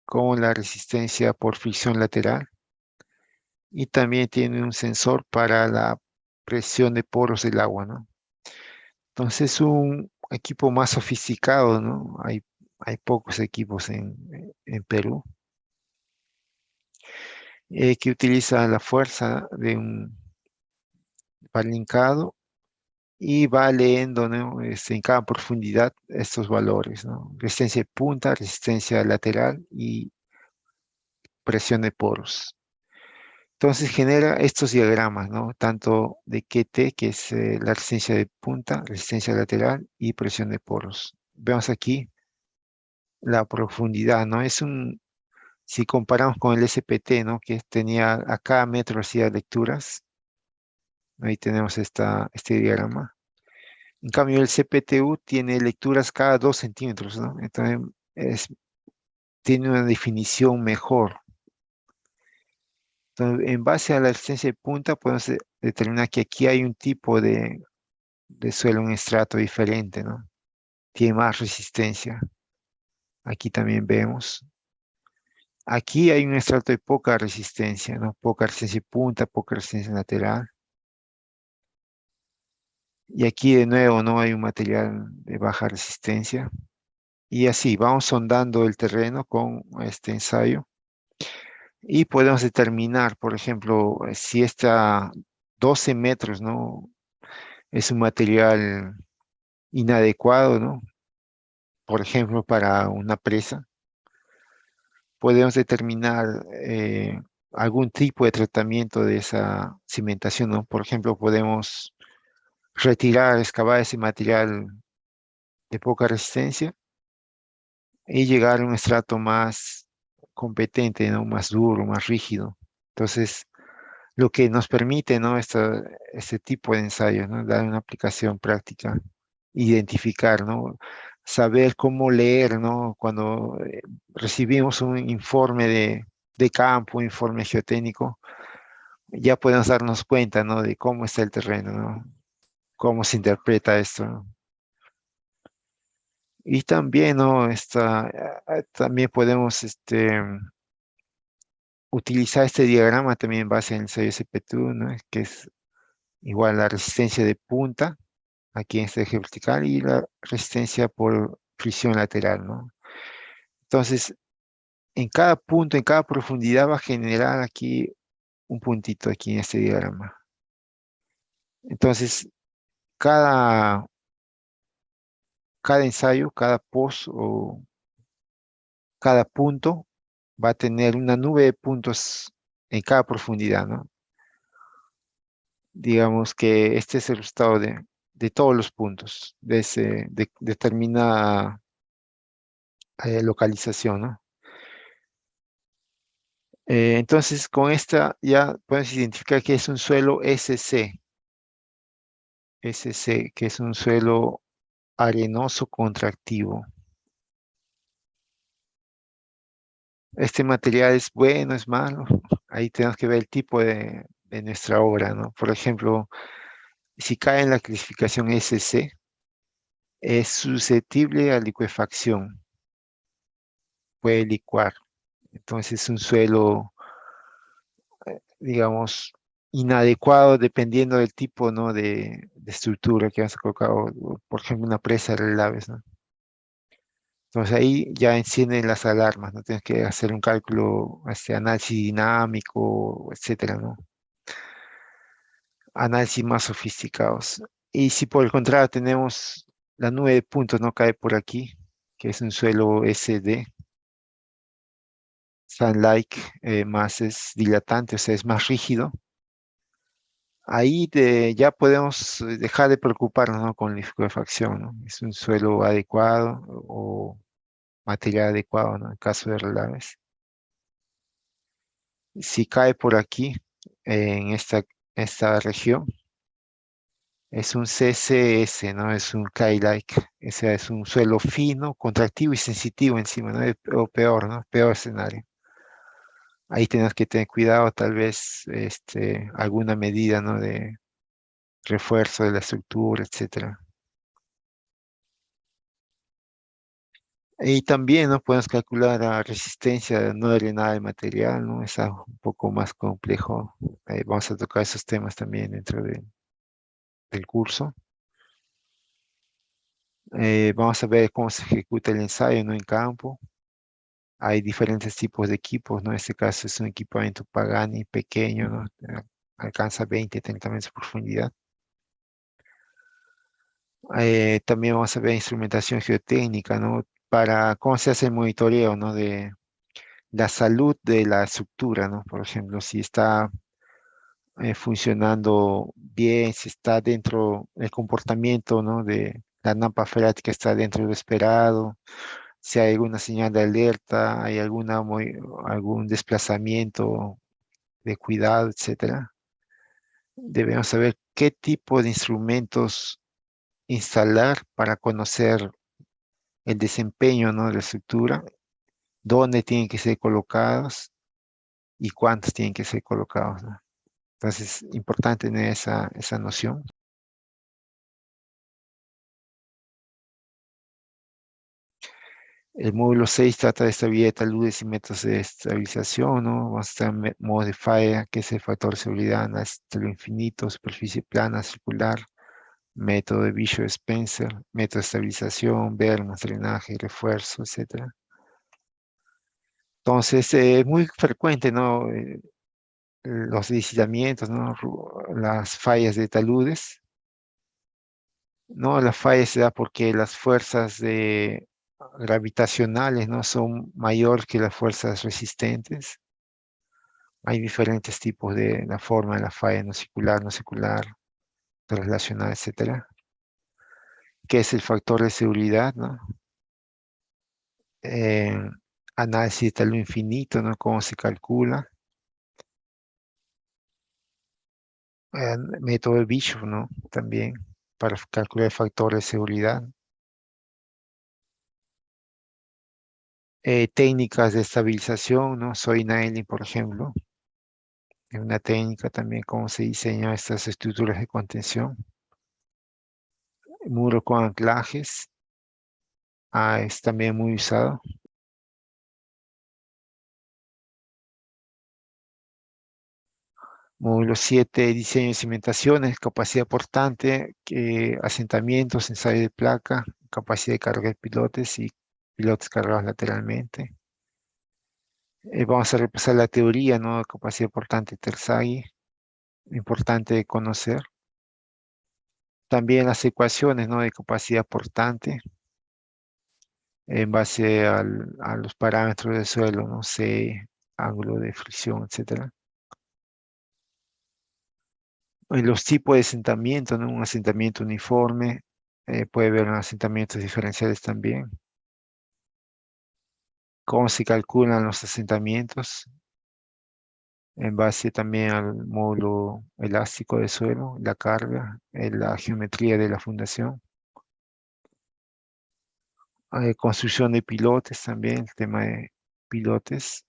Speaker 1: como la resistencia por fricción lateral. Y también tiene un sensor para la presión de poros del agua, ¿no? Entonces, un equipo más sofisticado, ¿no? Hay pocos equipos en Perú que utiliza la fuerza de un palincado y va leyendo, ¿no?, en cada profundidad estos valores, ¿no? Resistencia de punta, resistencia lateral y presión de poros. Entonces genera estos diagramas, ¿no? Tanto de QT, que es la resistencia de punta, resistencia lateral y presión de poros. Vemos aquí la profundidad, ¿no? Si comparamos con el SPT, ¿no?, que tenía a cada metro hacía lecturas, ahí tenemos este diagrama. En cambio, el CPTU tiene lecturas cada 2 centímetros, ¿no? Entonces, tiene una definición mejor. Entonces, en base a la resistencia de punta, podemos determinar que aquí hay un tipo de suelo, un estrato diferente, ¿no? Tiene más resistencia. Aquí también vemos. Aquí hay un estrato de poca resistencia, ¿no? Poca resistencia de punta, poca resistencia lateral. Y aquí de nuevo, ¿no?, hay un material de baja resistencia. Y así, vamos sondando el terreno con este ensayo. Y podemos determinar, por ejemplo, si está 12 metros, ¿no?, es un material inadecuado, ¿no? Por ejemplo, para una presa. Podemos determinar algún tipo de tratamiento de esa cimentación, ¿no? Por ejemplo, podemos retirar, excavar ese material de poca resistencia y llegar a un estrato más competente, ¿no? Más duro, más rígido. Entonces, lo que nos permite, ¿no?, este tipo de ensayos, ¿no?, dar una aplicación práctica, identificar, ¿no?, saber cómo leer, ¿no?, cuando recibimos un informe de campo, un informe geotécnico, ya podemos darnos cuenta, ¿no?, de cómo está el terreno, ¿no?, cómo se interpreta esto, ¿no? Y también, ¿no?, también podemos utilizar este diagrama también en base al ensayo CP2, ¿no?, que es igual la resistencia de punta, aquí en este eje vertical, y la resistencia por fricción lateral, ¿no? Entonces, en cada punto, en cada profundidad va a generar aquí un puntito aquí en este diagrama. Entonces, cada, cada ensayo, cada post o cada punto va a tener una nube de puntos en cada profundidad, ¿no? Digamos que este es el resultado de todos los puntos de determinada localización, ¿no? Entonces, con esta ya puedes identificar que es un suelo SC, que es un suelo arenoso contractivo. Este material es bueno, es malo. Ahí tenemos que ver el tipo de nuestra obra, ¿no? Por ejemplo, si cae en la clasificación SC, es susceptible a licuefacción, puede licuar. Entonces es un suelo, digamos, inadecuado dependiendo del tipo, ¿no?, de estructura que has colocado, por ejemplo, una presa de relaves, ¿no? Entonces ahí ya encienden las alarmas, ¿no? Tienes que hacer un cálculo, análisis dinámico, etcétera, ¿no? Análisis más sofisticados. Y si por el contrario tenemos la nube de puntos, no cae por aquí, que es un suelo SD, Sun-like, más es dilatante, o sea, es más rígido. Ahí ya podemos dejar de preocuparnos, ¿no? Con la liquefacción, ¿no? Es un suelo adecuado o material adecuado, ¿no? En caso de relaves. Si cae por aquí, en esta región, es un CCS, ¿no? Es un K-like, o sea, es un suelo fino, contractivo y sensitivo encima, ¿no? O peor, ¿no? Peor escenario. Ahí tienes que tener cuidado, tal vez, alguna medida, ¿no? De refuerzo de la estructura, etcétera. Y también, ¿no? Podemos calcular la resistencia no drenada de material, ¿no? Es algo un poco más complejo. Vamos a tocar esos temas también dentro del curso. Vamos a ver cómo se ejecuta el ensayo, ¿no? En campo. Hay diferentes tipos de equipos, ¿no? En este caso es un equipamiento Pagani pequeño, ¿no? Alcanza 20, 30 metros de profundidad. También vamos a ver instrumentación geotécnica, ¿no? Para cómo se hace el monitoreo, ¿no? De la salud de la estructura, ¿no? Por ejemplo, si está funcionando bien, si está dentro del comportamiento, ¿no? De la napa freática está dentro de lo esperado, si hay alguna señal de alerta, hay algún desplazamiento de cuidado, etcétera. Debemos saber qué tipo de instrumentos instalar para conocer el desempeño, ¿no? De la estructura, dónde tienen que ser colocados y cuántos tienen que ser colocados, ¿no? Entonces, es importante tener esa noción. El módulo 6 trata de estabilidad de taludes y métodos de estabilización, ¿no? Vamos a estar en modo de falla, que es el factor de seguridad, análisis de lo infinito, superficie plana, circular, método de Bishop-Spencer, método de estabilización, Bergman, drenaje, refuerzo, etcétera. Entonces, es muy frecuente, ¿no? Los deslizamientos, ¿no? Las fallas de taludes, ¿no? La falla se da porque las fuerzas gravitacionales, ¿no? Son mayor que las fuerzas resistentes. Hay diferentes tipos de la forma de la falla, no circular, traslacional, etcétera. ¿Qué es el factor de seguridad, no? Eh, Análisis de talud infinito, ¿no? ¿Cómo se calcula? Método de Bishop, ¿no? También para calcular el factor de seguridad. Técnicas de estabilización, ¿no? Soy Nailing, por ejemplo. Es una técnica también cómo se diseñan estas estructuras de contención. Muro con anclajes. Es también muy usado. Módulo 7, diseño de cimentaciones, capacidad portante, asentamientos, ensayo de placa, capacidad de cargar pilotes y pilotes cargados lateralmente. Vamos a repasar la teoría, ¿no? Capacidad portante Terzaghi, importante de conocer. También las ecuaciones, ¿no? De capacidad portante en base a los parámetros del suelo, ¿no? C, ángulo de fricción, etcétera. Los tipos de asentamiento, ¿no? Un asentamiento uniforme, puede haber asentamientos diferenciales también. Cómo se calculan los asentamientos en base también al módulo elástico del suelo, la carga, la geometría de la fundación. Construcción de pilotes también, el tema de pilotes.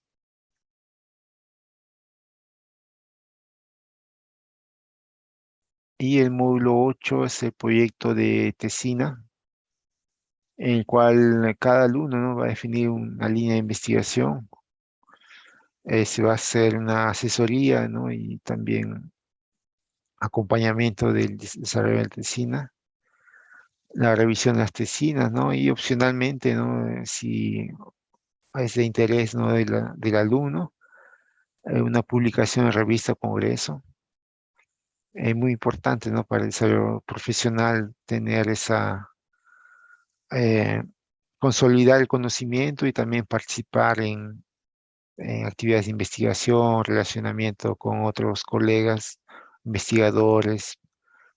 Speaker 1: Y el módulo 8 es el proyecto de Tesina, en el cual cada alumno, ¿no? Va a definir una línea de investigación. Se va a hacer una asesoría, ¿no? Y también acompañamiento del desarrollo de Tesina. la revisión de las tesinas, ¿no? Y opcionalmente, ¿no? Si es de interés, ¿no? Del alumno, una publicación en revista o congreso. Es muy importante, ¿no? Para el desarrollo profesional tener eh, consolidar el conocimiento y también participar en actividades de investigación, relacionamiento con otros colegas, investigadores,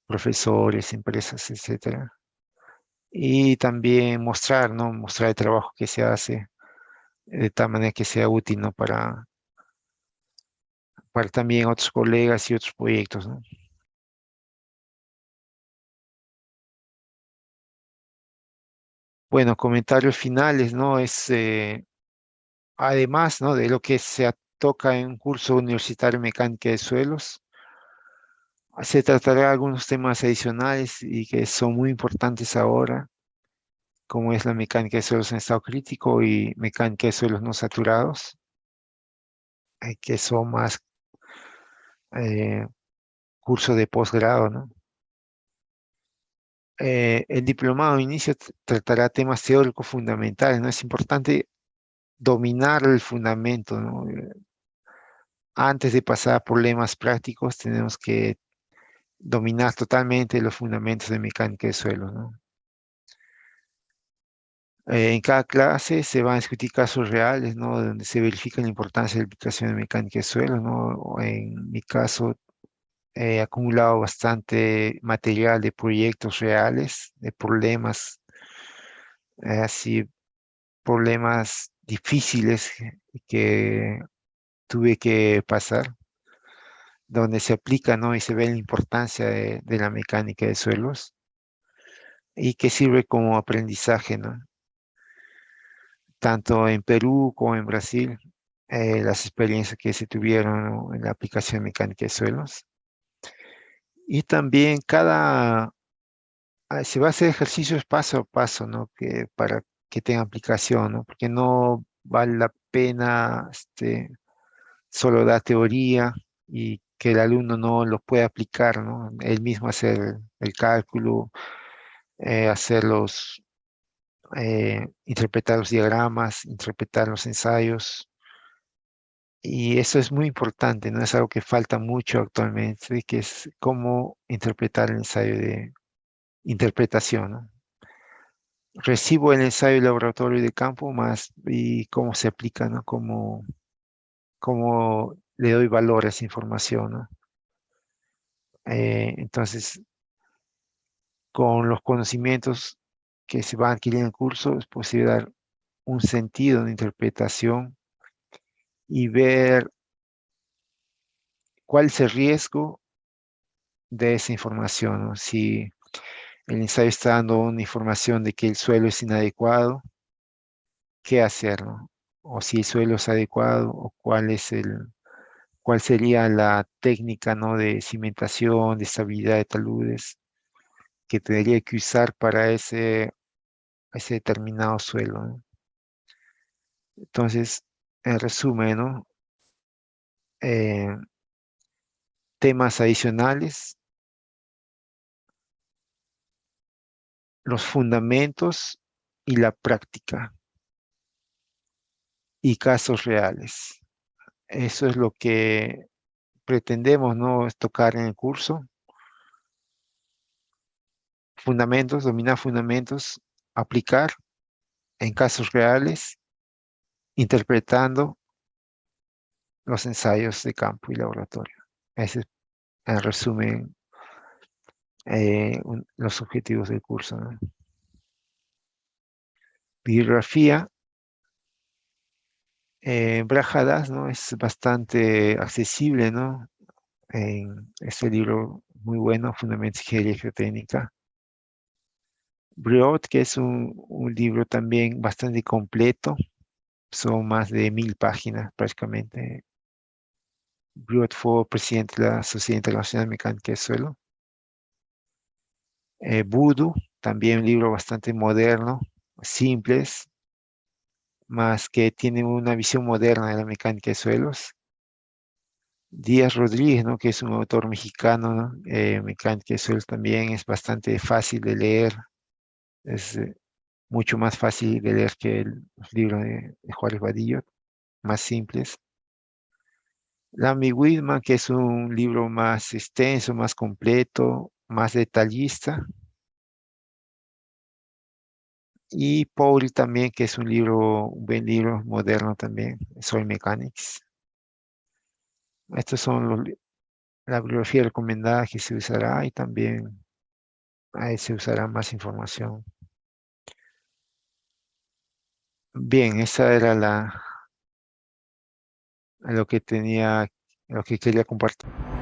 Speaker 1: profesores, empresas, etcétera. Y también mostrar, ¿no? Mostrar el trabajo que se hace de tal manera que sea útil, ¿no? Para también otros colegas y otros proyectos, ¿no? Bueno, comentarios finales, ¿no? Además, ¿no? De lo que se toca en un curso universitario de mecánica de suelos, se tratará algunos temas adicionales y que son muy importantes ahora, como es la mecánica de suelos en estado crítico y mecánica de suelos no saturados, que son más eh, curso de posgrado, ¿no? El diplomado de inicio tratará temas teóricos fundamentales, ¿no? Es importante dominar el fundamento, ¿no? Antes de pasar a problemas prácticos, tenemos que dominar totalmente los fundamentos de mecánica de suelos, ¿no? En cada clase se van a discutir casos reales, ¿no? Donde se verifica la importancia de la aplicación de mecánica de suelos, ¿no? En mi caso, he acumulado bastante material de proyectos reales, de problemas, así, problemas difíciles que tuve que pasar, donde se aplica, ¿no? Y se ve la importancia de la mecánica de suelos y que sirve como aprendizaje, ¿no? Tanto en Perú como en Brasil, las experiencias que se tuvieron, ¿no? En la aplicación mecánica de suelos. Y también se va a hacer ejercicios paso a paso, ¿no? Para que tenga aplicación, ¿no? Porque no vale la pena solo dar teoría y que el alumno no lo pueda aplicar, ¿no? Él mismo hacer el cálculo, hacer interpretar los diagramas, interpretar los ensayos. Y eso es muy importante, ¿no? Es algo que falta mucho actualmente, que es cómo interpretar el ensayo de interpretación, ¿no? Recibo el ensayo de laboratorio de campo más y cómo se aplica, ¿no? Cómo le doy valor a esa información, ¿no? Entonces, con los conocimientos que se van adquiriendo en el curso, es posible dar un sentido de interpretación y ver cuál es el riesgo de esa información, ¿no? Si el ensayo está dando una información de que el suelo es inadecuado, ¿qué hacer, no? O si el suelo es adecuado, o cuál sería la técnica, ¿no? De cimentación, de estabilidad de taludes que tendría que usar para ese determinado suelo, ¿no? Entonces, en resumen, ¿no? Eh, Temas adicionales, los fundamentos y la práctica y casos reales. Eso es lo que pretendemos, ¿no? Es tocar en el curso. Fundamentos, dominar fundamentos, aplicar en casos reales, interpretando los ensayos de campo y laboratorio. Ese es, en resumen, los objetivos del curso, ¿no? Bibliografía, Brajadas, ¿no? Es bastante accesible, ¿no? En este libro muy bueno, Fundamentos de Ingeniería Geotécnica. Briot, que es un libro también bastante completo, son más de 1000 páginas prácticamente. Briot fue presidente de la Sociedad Internacional de Mecánica de Suelo. Voodoo, también un libro bastante moderno, simples, más que tiene una visión moderna de la mecánica de suelos. Díaz Rodríguez, ¿no? Que es un autor mexicano, ¿no? Mecánica de suelos también es bastante fácil de leer, Es mucho más fácil de leer que el libro de Juárez Vadillo, más simples. Lammy Whitman, que es un libro más extenso, más completo, más detallista. Y Paul también, que es un buen libro moderno también, Soy Mechanics. Estos son la bibliografía recomendada que se usará y también ahí se usará más información. Bien, esa era lo que quería compartir.